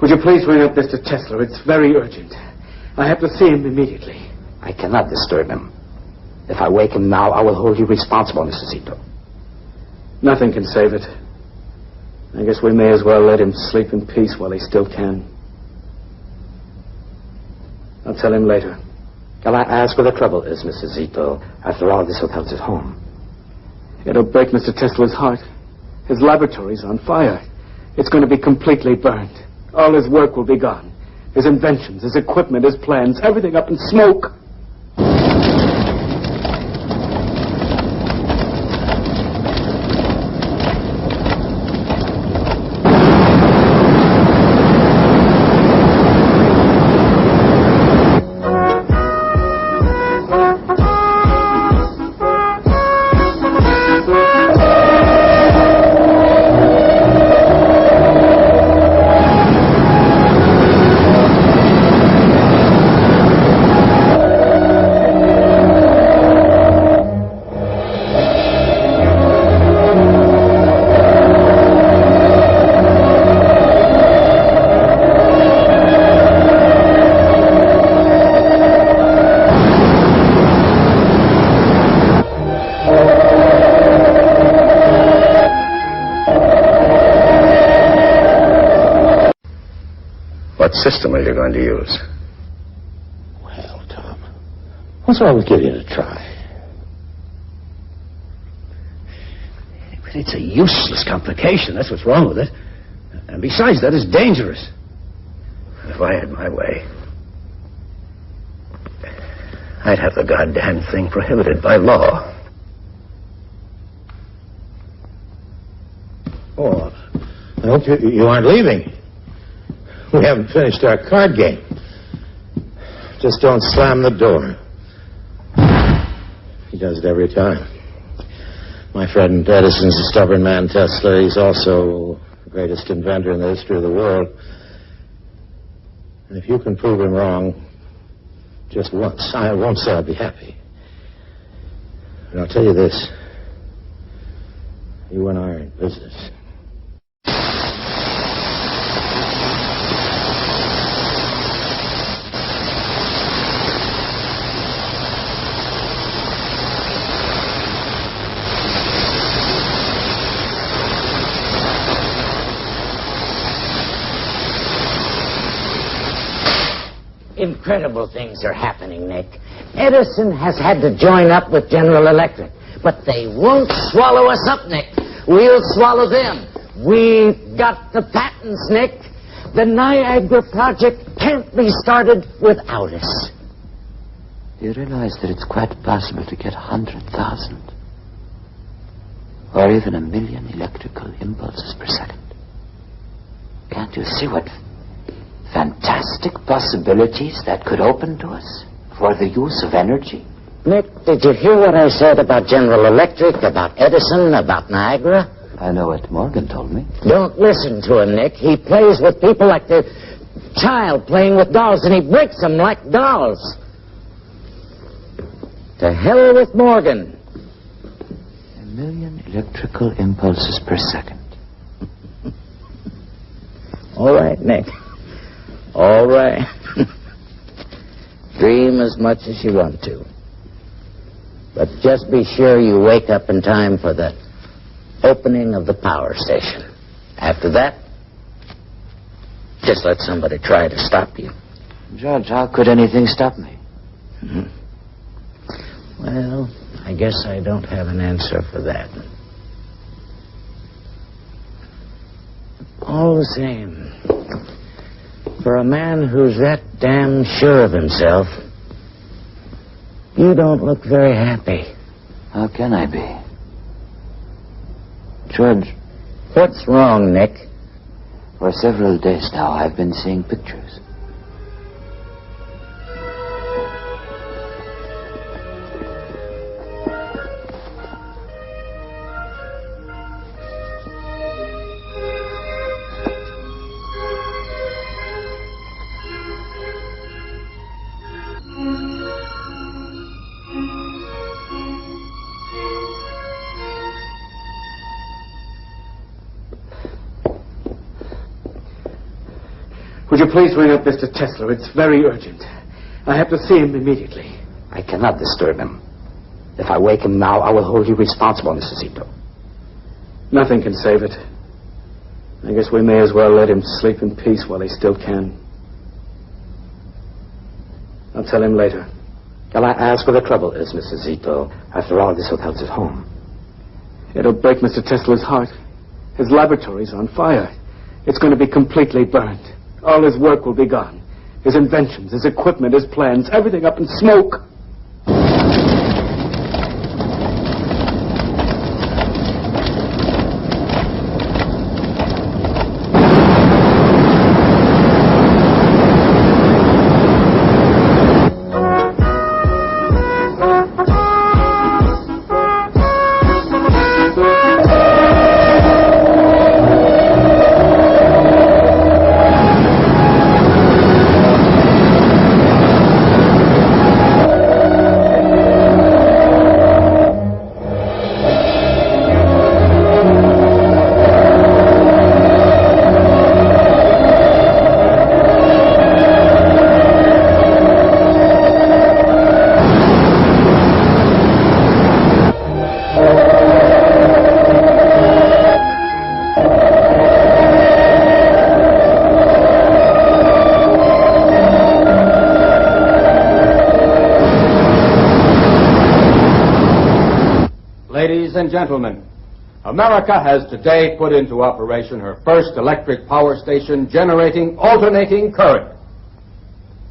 Would you please ring up Mr. Tesla? It's very urgent. I have to see him immediately. I cannot disturb him. If I wake him now, I will hold you responsible, Mr. Zito. Nothing can save it. I guess we may as well let him sleep in peace while he still can. I'll tell him later. Can I ask where the trouble is, Mr. Zito? After all, this hotel's his home. It'll break Mr. Tesla's heart. His laboratory's on fire. It's going to be completely burned. All his work will be gone. His inventions, his equipment, his plans, everything up in smoke. What system are you going to use? Well, Tom, what's wrong with giving it a try? But it's a useless complication. That's what's wrong with it. And besides that, it's dangerous. If I had my way, I'd have the goddamn thing prohibited by law. Oh, I hope you aren't leaving. We haven't finished our card game. Just don't slam the door. He does it every time. My friend Edison's a stubborn man, Tesla. He's also the greatest inventor in the history of the world. And if you can prove him wrong just once, I won't say I'll be happy. But I'll tell you this. You and I are in business. Incredible things are happening, Nick. Edison has had to join up with General Electric, but they won't swallow us up, Nick. We'll swallow them. We've got the patents, Nick. The Niagara project can't be started without us. Do you realize that it's quite possible to get 100,000 or even 1,000,000 electrical impulses per second? Can't you see what fantastic possibilities that could open to us for the use of energy? Nick, did you hear what I said about General Electric, about Edison, about Niagara? I know what Morgan told me. Don't listen to him, Nick. He plays with people like the child playing with dolls, and he breaks them like dolls. To hell with Morgan. 1,000,000 electrical impulses per second. All right, Nick. All right. Dream as much as you want to. But just be sure you wake up in time for the opening of the power station. After that, just let somebody try to stop you. George, how could anything stop me? Mm-hmm. Well, I guess I don't have an answer for that. All the same, for a man who's that damn sure of himself, you don't look very happy. How can I be? George. What's wrong, Nick? For several days now, I've been seeing pictures. Would you please ring up Mr. Tesla? It's very urgent. I have to see him immediately. I cannot disturb him. If I wake him now, I will hold you responsible, Mr. Zito. Nothing can save it. I guess we may as well let him sleep in peace while he still can. I'll tell him later. Shall I ask what the trouble is, Mr. Zito? After all, this hotel's his home. It'll break Mr. Tesla's heart. His laboratory's on fire. It's going to be completely burned. All his work will be gone. His inventions, his equipment, his plans, everything up in smoke. and gentlemen, America has today put into operation her first electric power station generating alternating current.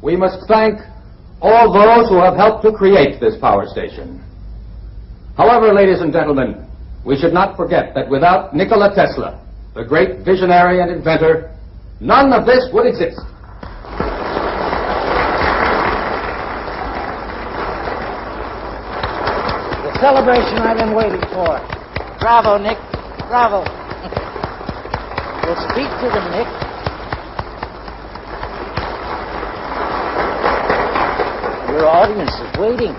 We must thank all those who have helped to create this power station. However, ladies and gentlemen, we should not forget that without Nikola Tesla, the great visionary and inventor, none of this would exist. The celebration I've been waiting for. Bravo, Nick. Bravo. We'll speak to them, Nick. Your audience is waiting.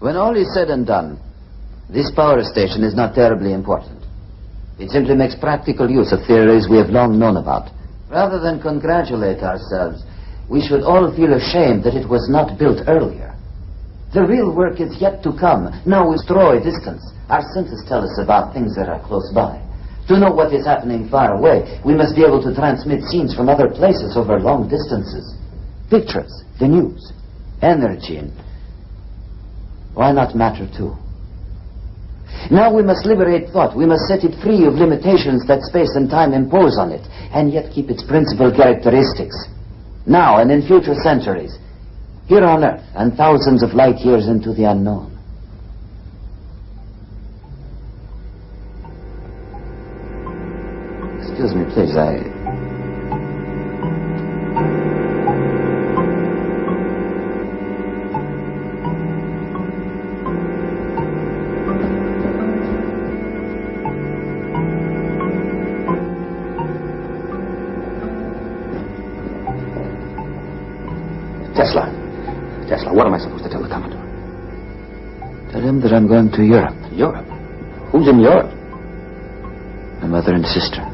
When all is said and done, this power station is not terribly important. It simply makes practical use of theories we have long known about. Rather than congratulate ourselves, we should all feel ashamed that it was not built earlier. The real work is yet to come. Now we draw a distance. Our senses tell us about things that are close by. To know what is happening far away, we must be able to transmit scenes from other places over long distances. Pictures, the news, energy, and why not matter too? Now we must liberate thought. We must set it free of limitations that space and time impose on it, and yet keep its principal characteristics. Now and in future centuries, here on Earth and thousands of light years into the unknown. Excuse me, please, Tesla, what am I supposed to tell the Commodore? Tell him that I'm going to Europe. Europe? Who's in Europe? My mother and sister.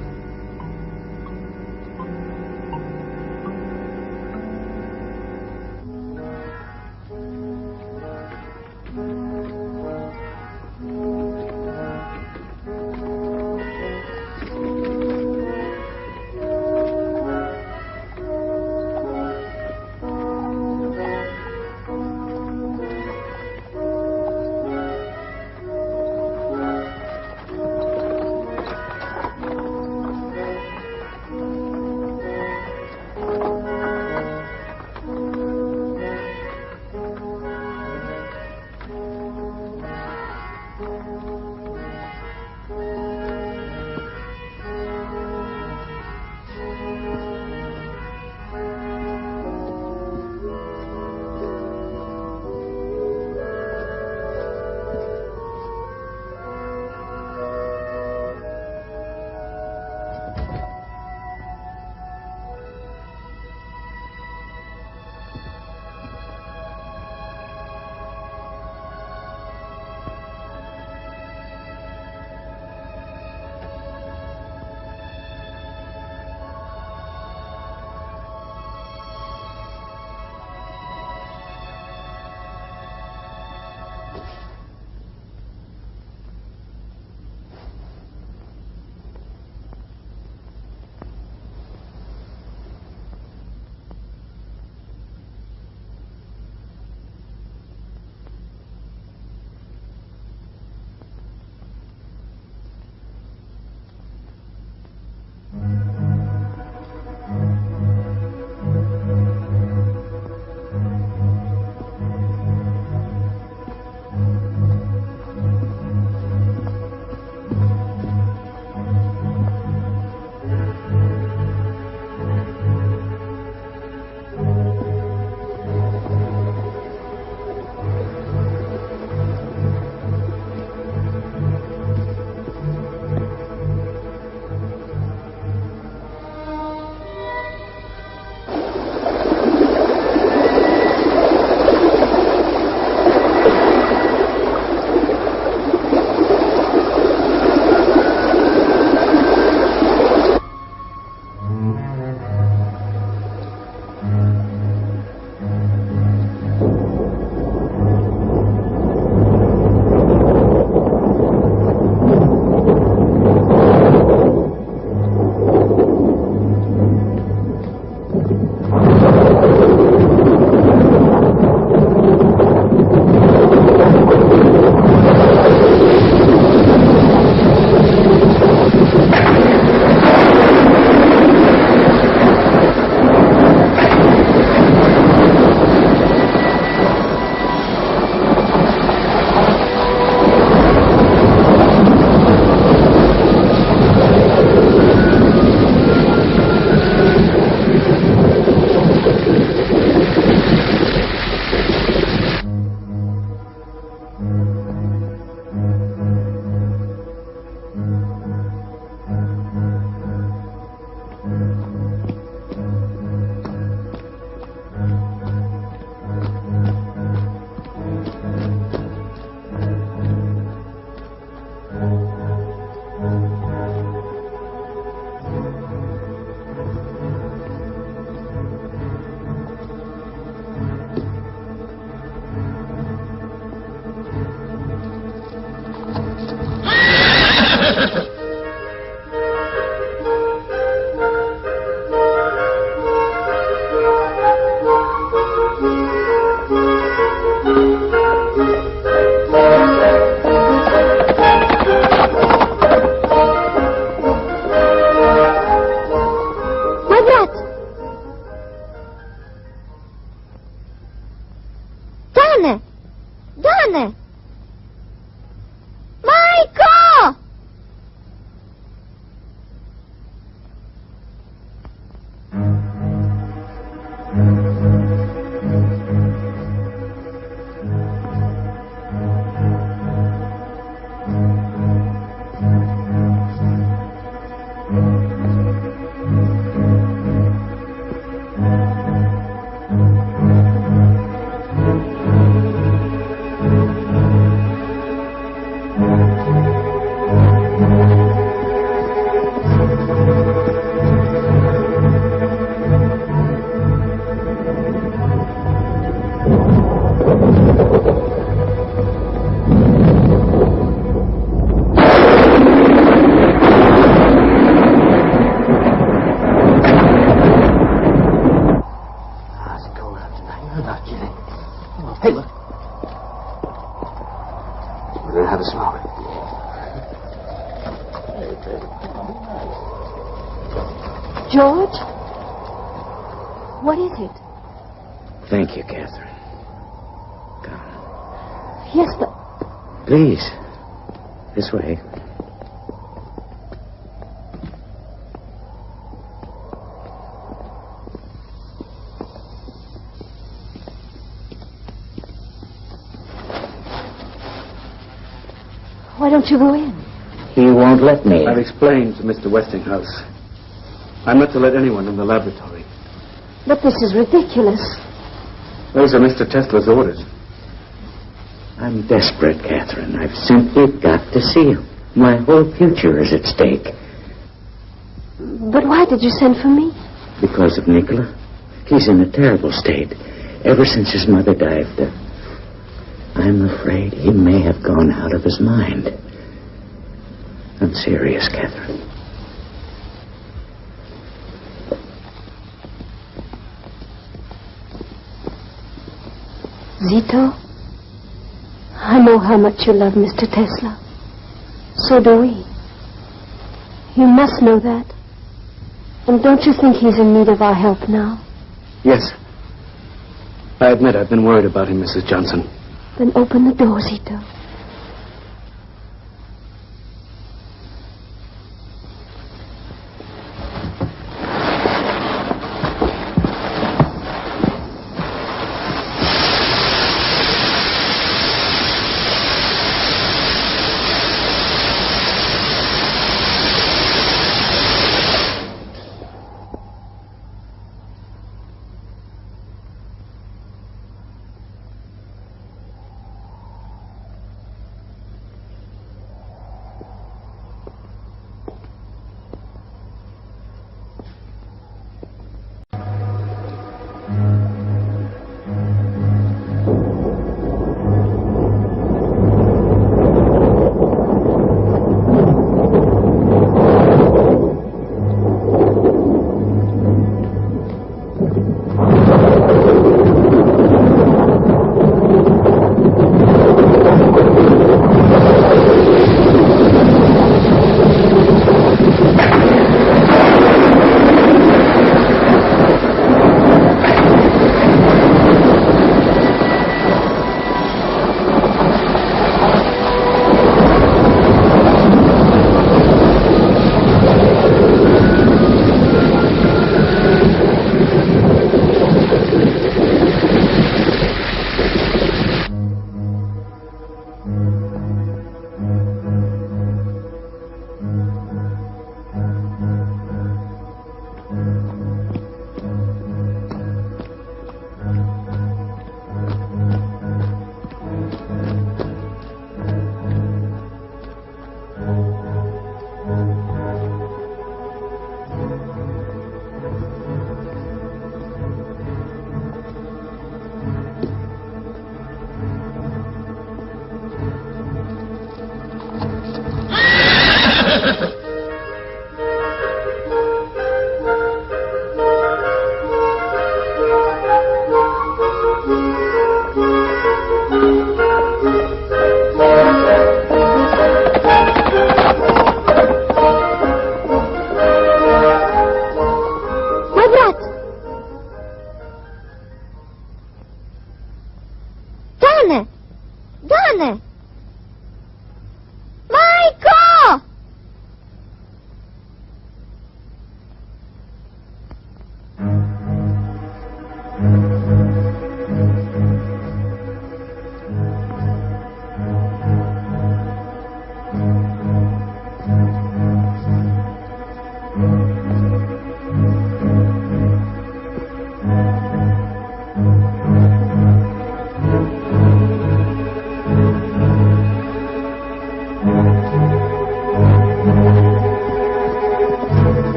George? What is it? Thank you, Catherine. Yes, but... Please. This way. Why don't you go in? He won't let me. I've explained to Mr. Westinghouse. I'm not to let anyone in the laboratory. But this is ridiculous. Those are Mr. Tesla's orders. I'm desperate, Catherine. I've simply got to see him. My whole future is at stake. But why did you send for me? Because of Nikola. He's in a terrible state. Ever since his mother died, I'm afraid he may have gone out of his mind. I'm serious, Catherine. Zito, I know how much you love Mr. Tesla. So do we. You must know that. And don't you think he's in need of our help now? Yes. I admit I've been worried about him, Mrs. Johnson. Then open the door, Zito.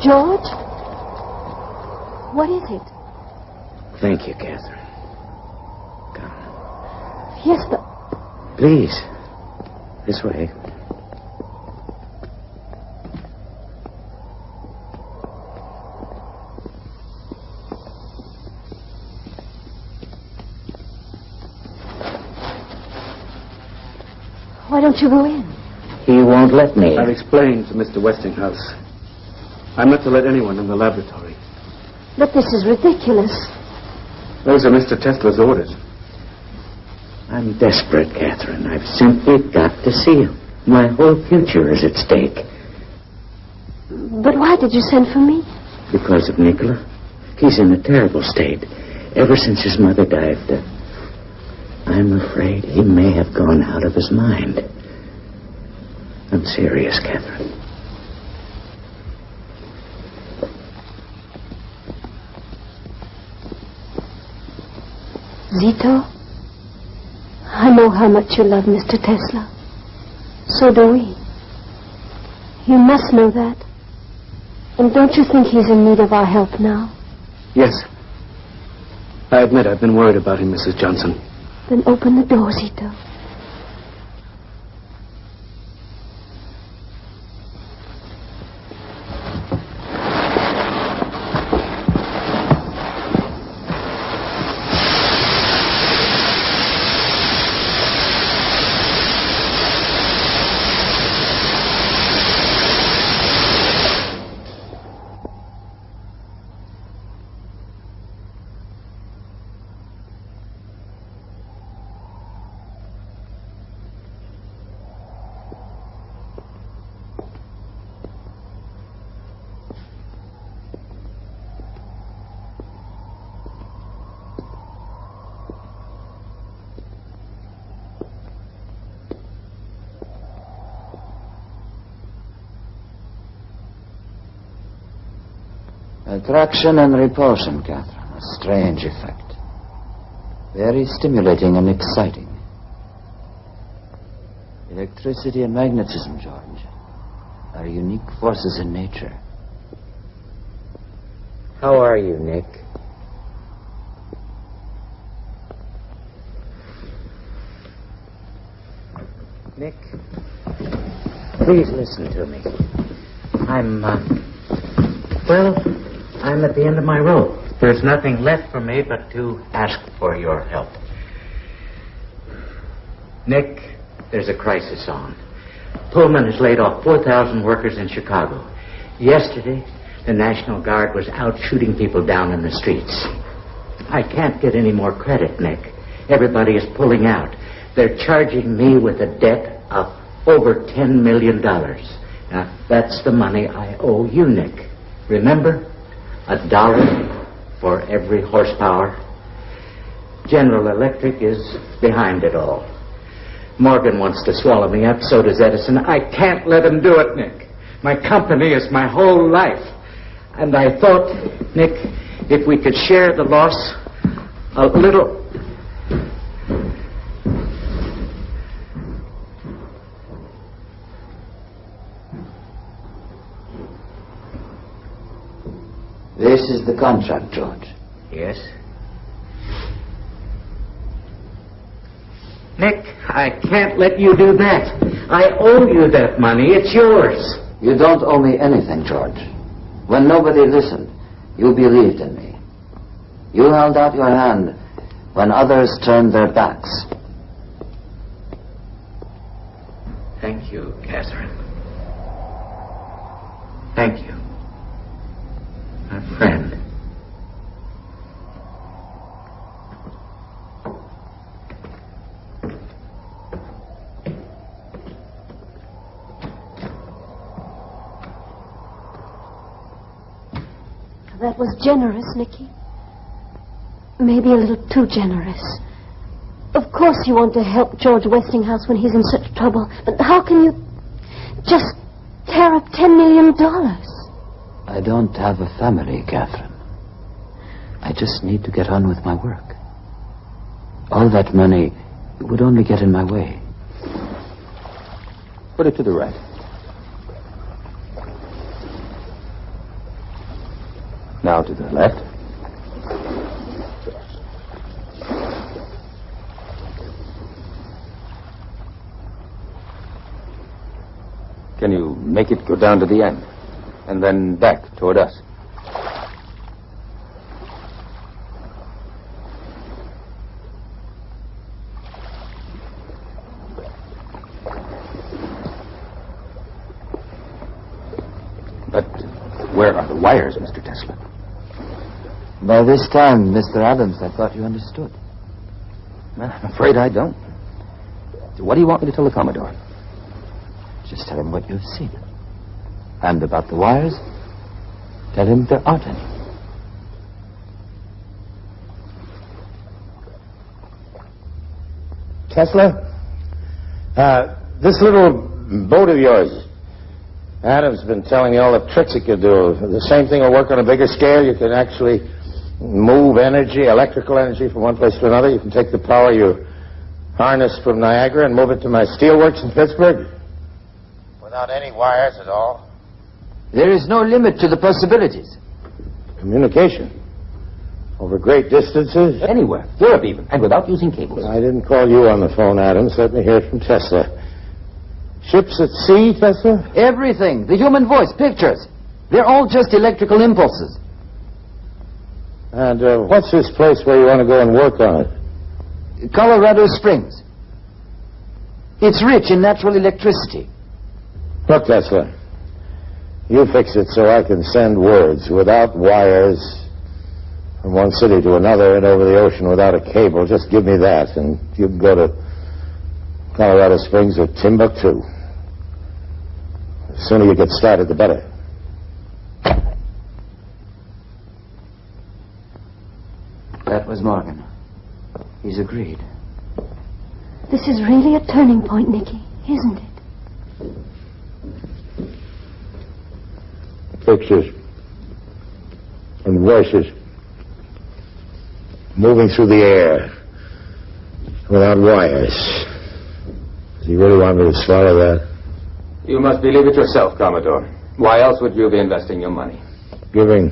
George? What is it? Thank you, Catherine. Yes, but... Please. This way. Why don't you go in? He won't let me. I've explained to Mr. Westinghouse. I'm not to let anyone in the laboratory. But this is ridiculous. Those are Mr. Tesla's orders. I'm desperate, Catherine. I've simply got to see him. My whole future is at stake. But why did you send for me? Because of Nikola. He's in a terrible state. Ever since his mother died, I'm afraid he may have gone out of his mind. I'm serious, Catherine. Zito, I know how much you love Mr. Tesla. So do we. You must know that. And don't you think he's in need of our help now? Yes. I admit I've been worried about him, Mrs. Johnson. Then open the door, Zito. Attraction and repulsion, Catherine. A strange effect. Very stimulating and exciting. Electricity and magnetism, George, are unique forces in nature. How are you, Nick? Nick, please listen to me. I'm at the end of my rope. There's nothing left for me but to ask for your help. Nick, there's a crisis on. Pullman has laid off 4,000 workers in Chicago. Yesterday, the National Guard was out shooting people down in the streets. I can't get any more credit, Nick. Everybody is pulling out. They're charging me with a debt of over $10 million. Now, that's the money I owe you, Nick. Remember? $1 for every horsepower. General Electric is behind it all. Morgan wants to swallow me up, so does Edison. I can't let him do it, Nick. My company is my whole life. And I thought, Nick, if we could share the loss a little... This is the contract, George. Yes? Nick, I can't let you do that. I owe you that money. It's yours. You don't owe me anything, George. When nobody listened, you believed in me. You held out your hand when others turned their backs. Thank you, Catherine. Thank you. My friend. That was generous, Nicky. Maybe a little too generous. Of course you want to help George Westinghouse when he's in such trouble, but how can you just tear up $10 million? I don't have a family, Catherine. I just need to get on with my work. All that money would only get in my way. Put it to the right. Now to the left. Can you make it go down to the end? And then back toward us? But where are the wires, Mr. Tesla? By this time, Mr. Adams, I thought you understood. I'm afraid I don't. So what do you want me to tell the Commodore? Just tell him what you've seen. And about the wires, tell him there aren't any. Tesla? This little boat of yours, Adam's been telling me all the tricks it could do. The same thing will work on a bigger scale. You can actually move energy, electrical energy, from one place to another. You can take the power you harness from Niagara and move it to my steelworks in Pittsburgh. Without any wires at all. There is no limit to the possibilities. Communication. Over great distances. Anywhere. Europe even. And without using cables. I didn't call you on the phone, Adams. Let me hear it from Tesla. Ships at sea, Tesla? Everything. The human voice, pictures. They're all just electrical impulses. And what's this place where you want to go and work on it? Colorado Springs. It's rich in natural electricity. Look, Tesla, you fix it so I can send words without wires from one city to another and over the ocean without a cable. Just give me that, and you can go to Colorado Springs or Timbuktu. The sooner you get started, the better. That was Morgan. He's agreed. This is really a turning point, Nicky, isn't it? Pictures and voices moving through the air without wires. Does he really want me to swallow that? You must believe it yourself, Commodore. Why else would you be investing your money? Giving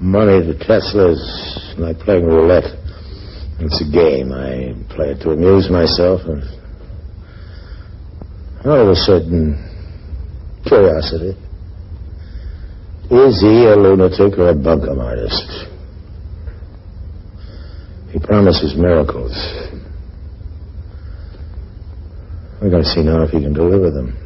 money to Tesla is like playing roulette. It's a game. I play it to amuse myself, and out of a certain curiosity. Is he a lunatic or a bunkum artist? He promises miracles. We're going to see now if he can deliver them.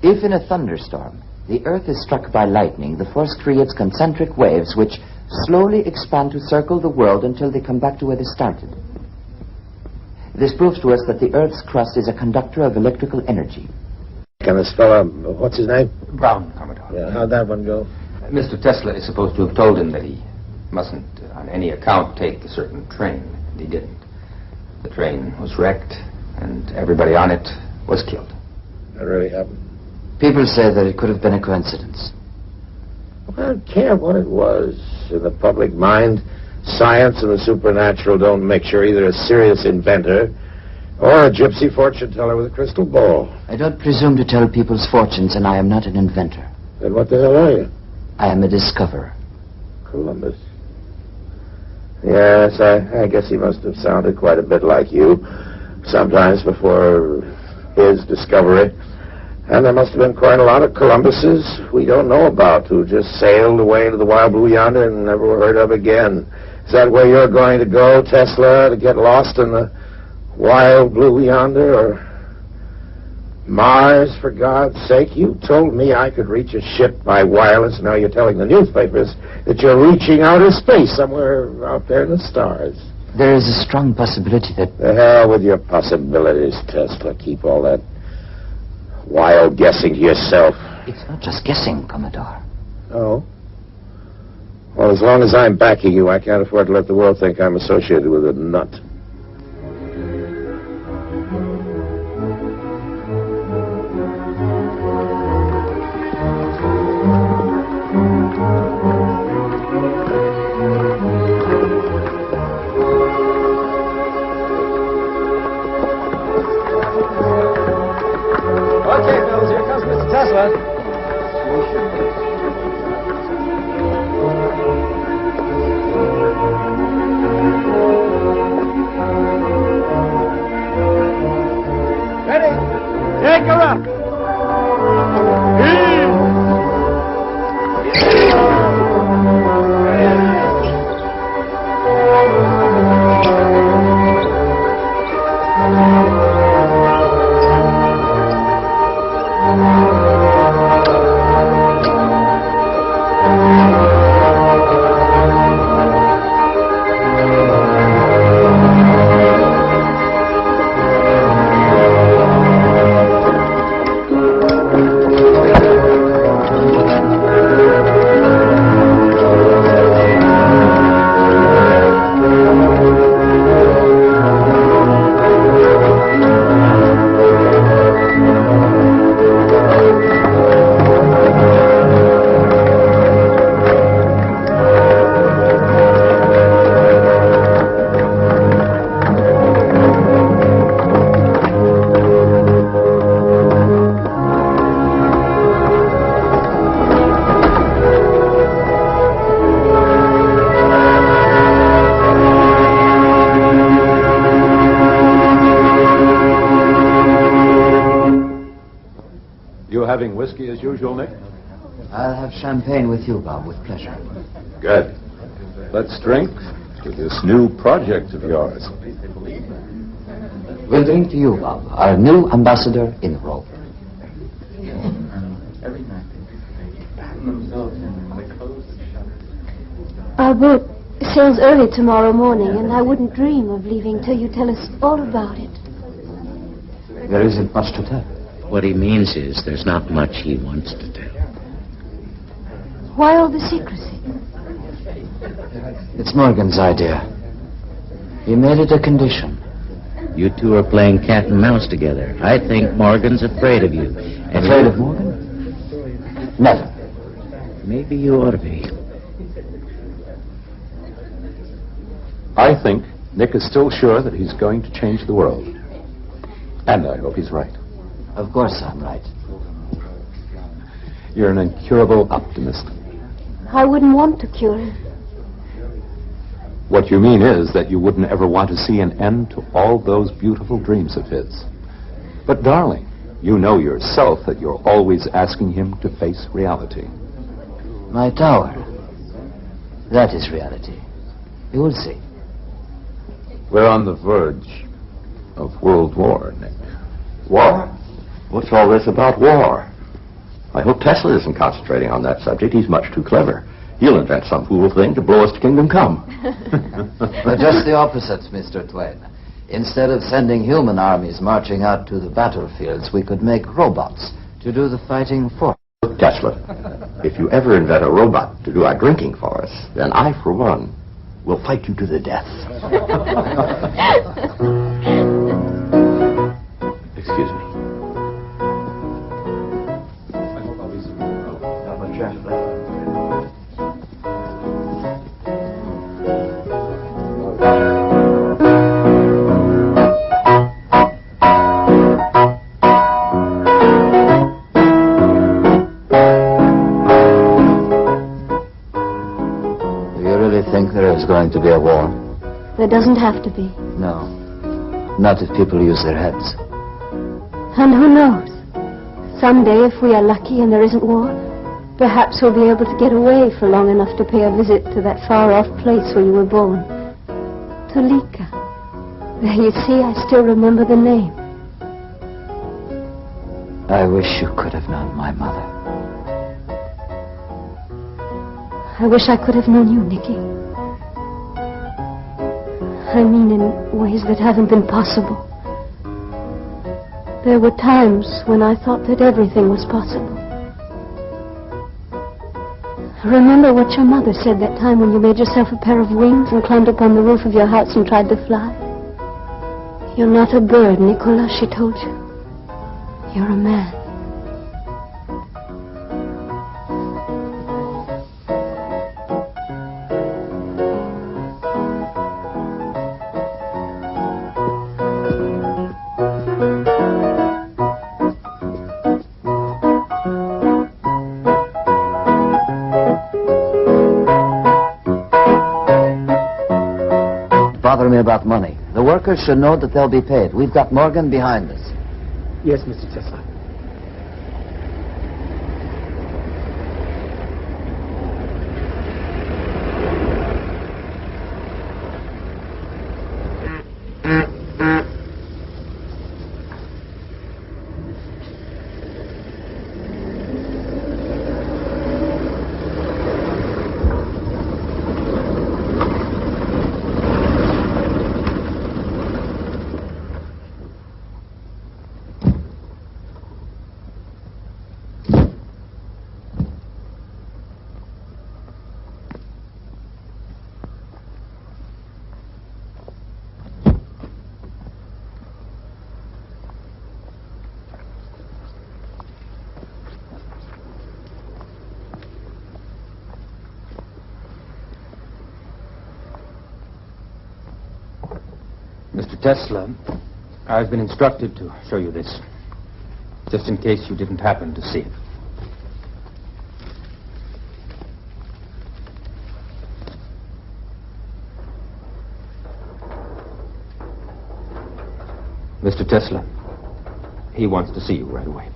If in a thunderstorm the Earth is struck by lightning, the force creates concentric waves which slowly expand to circle the world until they come back to where they started. This proves to us that the Earth's crust is a conductor of electrical energy. Can this fella, what's his name? Brown, Commodore. Yeah, how'd that one go? Mr. Tesla is supposed to have told him that he mustn't, on any account, take a certain train, and he didn't. The train was wrecked, and everybody on it was killed. That really happened? People say that it could have been a coincidence. I don't care what it was. In the public mind, science and the supernatural don't make sure either a serious inventor or a gypsy fortune teller with a crystal ball. I don't presume to tell people's fortunes, and I am not an inventor. Then what the hell are you? I am a discoverer. Columbus. Yes, I guess he must have sounded quite a bit like you sometimes before his discovery. And there must have been quite a lot of Columbuses we don't know about who just sailed away to the wild blue yonder and never were heard of again. Is that where you're going to go, Tesla, to get lost in the wild blue yonder, or Mars, for God's sake? You told me I could reach a ship by wireless, and now you're telling the newspapers that you're reaching outer space somewhere out there in the stars. There is a strong possibility that... The hell with your possibilities, Tesla. Keep all that wild guessing to yourself. It's not just guessing, Commodore. Oh? Well, as long as I'm backing you, I can't afford to let the world think I'm associated with a nut. Having whiskey as usual, Nick? I'll have champagne with you, Bob, with pleasure. Good. Let's drink to this new project of yours. We'll drink to you, Bob, our new ambassador in Rome. Our boat sails early tomorrow morning, and I wouldn't dream of leaving till you tell us all about it. There isn't much to tell. What he means is there's not much he wants to tell. Why all the secrecy? It's Morgan's idea. He made it a condition. You two are playing cat and mouse together. I think Morgan's afraid of you. And afraid of Morgan? Never. Maybe you ought to be. I think Nick is still sure that he's going to change the world. And I hope he's right. Of course I'm right. You're an incurable optimist. I wouldn't want to cure him. What you mean is that you wouldn't ever want to see an end to all those beautiful dreams of his. But, darling, you know yourself that you're always asking him to face reality. My tower. That is reality. You will see. We're on the verge of World War, Nick. War? What's all this about war? I hope Tesla isn't concentrating on that subject. He's much too clever. He'll invent some fool thing to blow us to kingdom come. But just the opposite, Mr. Twain. Instead of sending human armies marching out to the battlefields, we could make robots to do the fighting for us. Look, Tesla, if you ever invent a robot to do our drinking for us, then I, for one, will fight you to the death. Excuse me. There's going to be a war. There doesn't have to be. No. Not if people use their heads. And who knows? Someday, if we are lucky and there isn't war, perhaps we'll be able to get away for long enough to pay a visit to that far-off place where you were born. Tolika. There, you see, I still remember the name. I wish you could have known my mother. I wish I could have known you, Nicky. I mean in ways that haven't been possible. There were times when I thought that everything was possible. Remember what your mother said that time when you made yourself a pair of wings and climbed up on the roof of your house and tried to fly? You're not a bird, Nikola, she told you. You're a man. Bother me about money. The workers should know that they'll be paid. We've got Morgan behind us. Yes, Mr. Tesla. Mr. Tesla, I've been instructed to show you this, just in case you didn't happen to see it. Mr. Tesla, he wants to see you right away.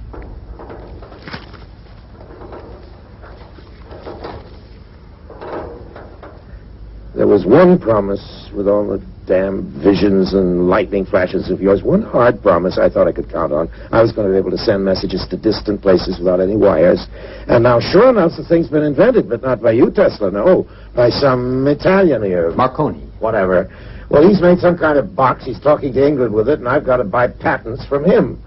There was one promise with all the damn visions and lightning flashes of yours, one hard promise I thought I could count on. I was going to be able to send messages to distant places without any wires. And now, sure enough, the thing's been invented, but not by you, Tesla, no. By some Italian here. Marconi. Whatever. Well, he's made some kind of box. He's talking to England with it, and I've got to buy patents from him.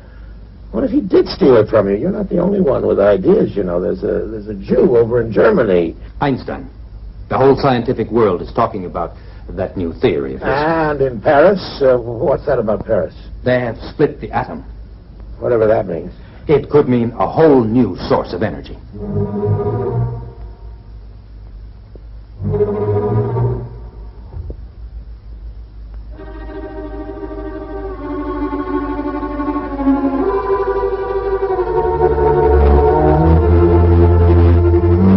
What if he did steal it from you? You're not the only one with ideas, you know. There's a Jew over in Germany. Einstein. The whole scientific world is talking about that new theory of his. And in Paris? What's that about Paris? They have split the atom. Whatever that means. It could mean a whole new source of energy.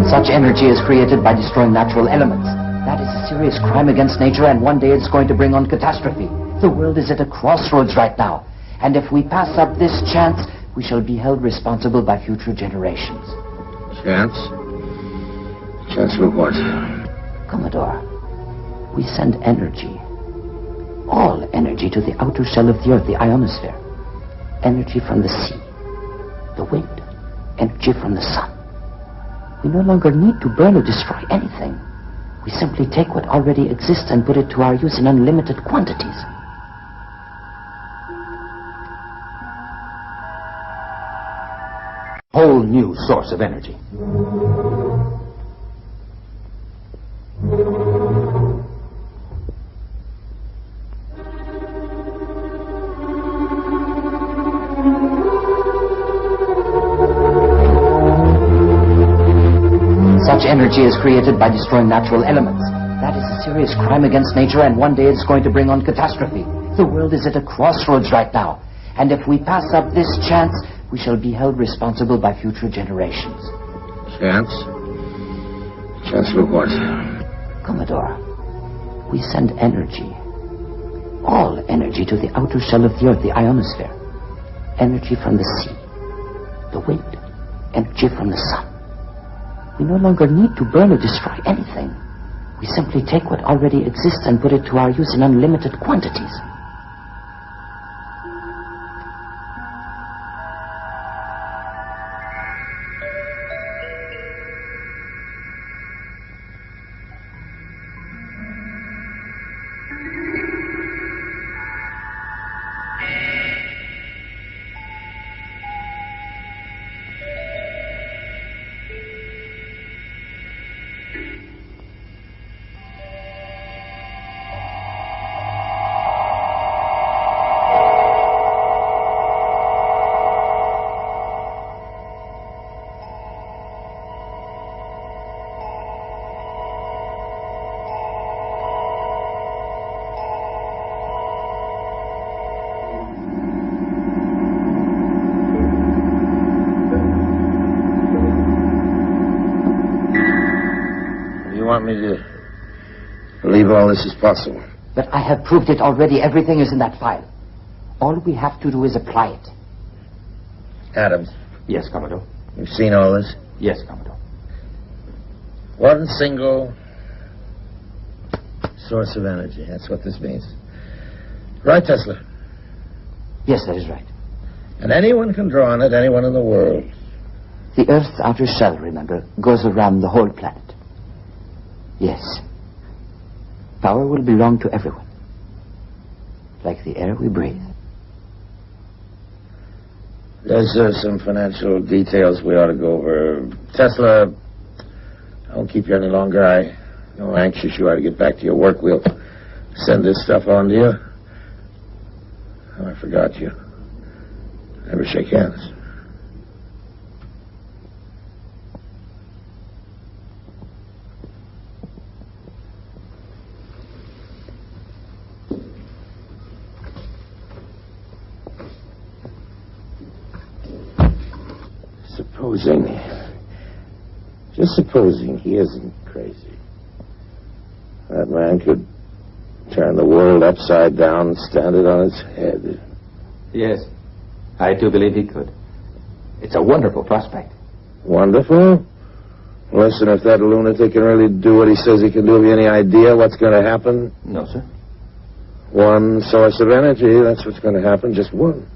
Such energy is created by destroying natural elements. That is a serious crime against nature, and one day it's going to bring on catastrophe. The world is at a crossroads right now. And if we pass up this chance, we shall be held responsible by future generations. Chance? Chance for what? Commodore, we send energy. All energy to the outer shell of the Earth, the ionosphere. Energy from the sea, the wind, energy from the sun. We no longer need to burn or destroy anything. We simply take what already exists and put it to our use in unlimited quantities. Whole new source of energy. Such energy is created by destroying natural elements. That is a serious crime against nature, and one day it's going to bring on catastrophe. The world is at a crossroads right now, and if we pass up this chance, we shall be held responsible by future generations. Chance? Chance for what? Commodore, we send energy, all energy, to the outer shell of the Earth, the ionosphere. Energy from the sea, the wind, energy from the sun. We no longer need to burn or destroy anything. We simply take what already exists and put it to our use in unlimited quantities. You want me to believe all this is possible? But I have proved it already. Everything is in that file. All we have to do is apply it. Adams. Yes, Commodore. You've seen all this? Yes, Commodore. One single source of energy. That's what this means. Right, Tesla? Yes, that is right. And anyone can draw on it, anyone in the world. The Earth's outer shell, remember, goes around the whole planet. Yes. Power will belong to everyone. Like the air we breathe. There's some financial details we ought to go over. Tesla, I won't keep you any longer. I know how anxious you are to get back to your work. We'll send this stuff on to you. Oh, I forgot you. Never shake hands. Supposing he isn't crazy. That man could turn the world upside down and stand it on its head. Yes, I do believe he could. It's a wonderful prospect. Wonderful? Listen, if that lunatic can really do what he says he can do, have you any idea what's going to happen? No, sir. One source of energy, that's what's going to happen, just one.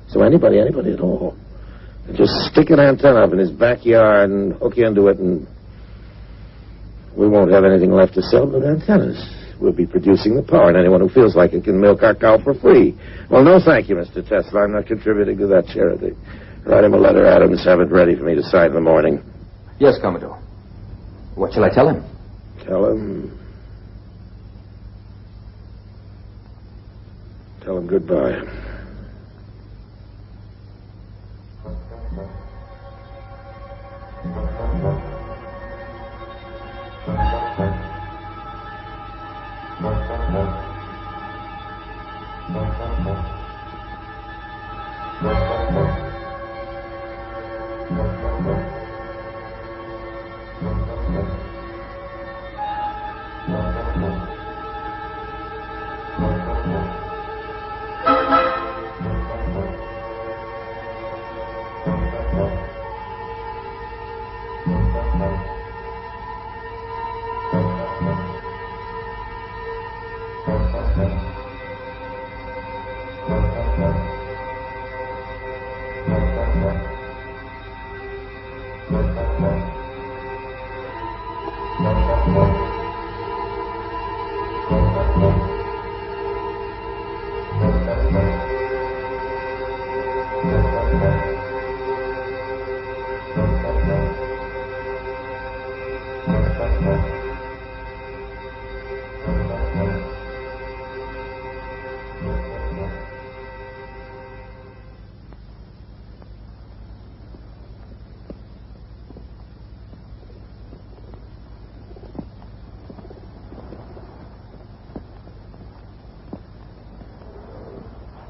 So anybody at all. Just stick an antenna up in his backyard and hook you into it, and we won't have anything left to sell but antennas. We'll be producing the power, and anyone who feels like it can milk our cow for free. Well, no thank you, Mr. Tesla. I'm not contributing to that charity. Write him a letter, Adams. Have it ready for me to sign in the morning. Yes, Commodore. What shall I tell him? Tell him goodbye.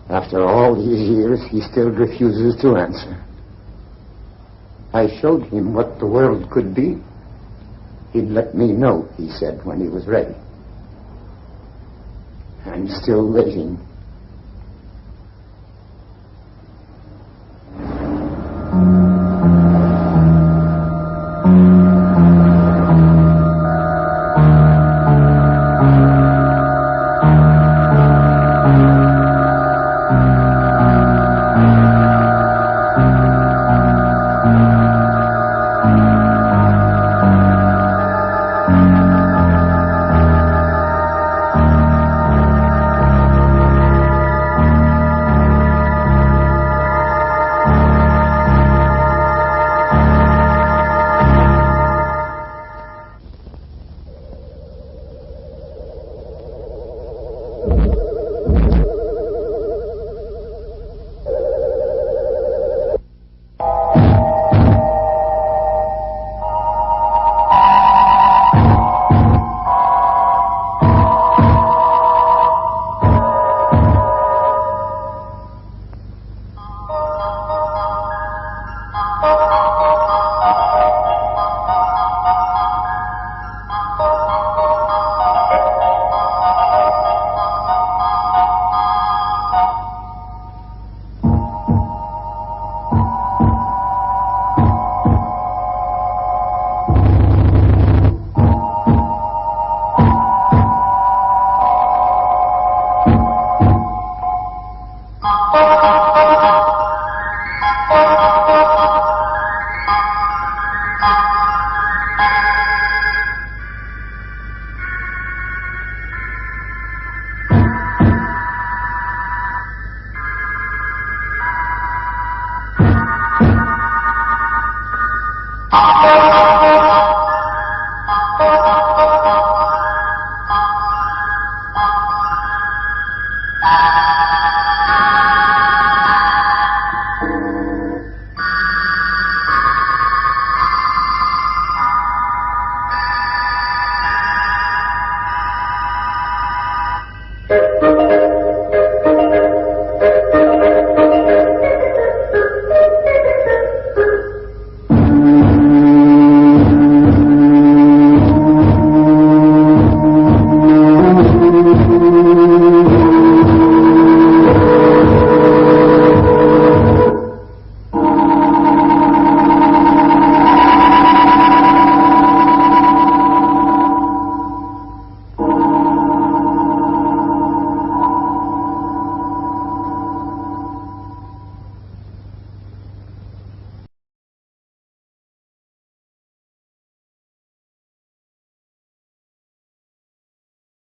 After all these years, he still refuses to answer. I showed him what the world could be. He'd let me know, he said, when he was ready. I'm still waiting.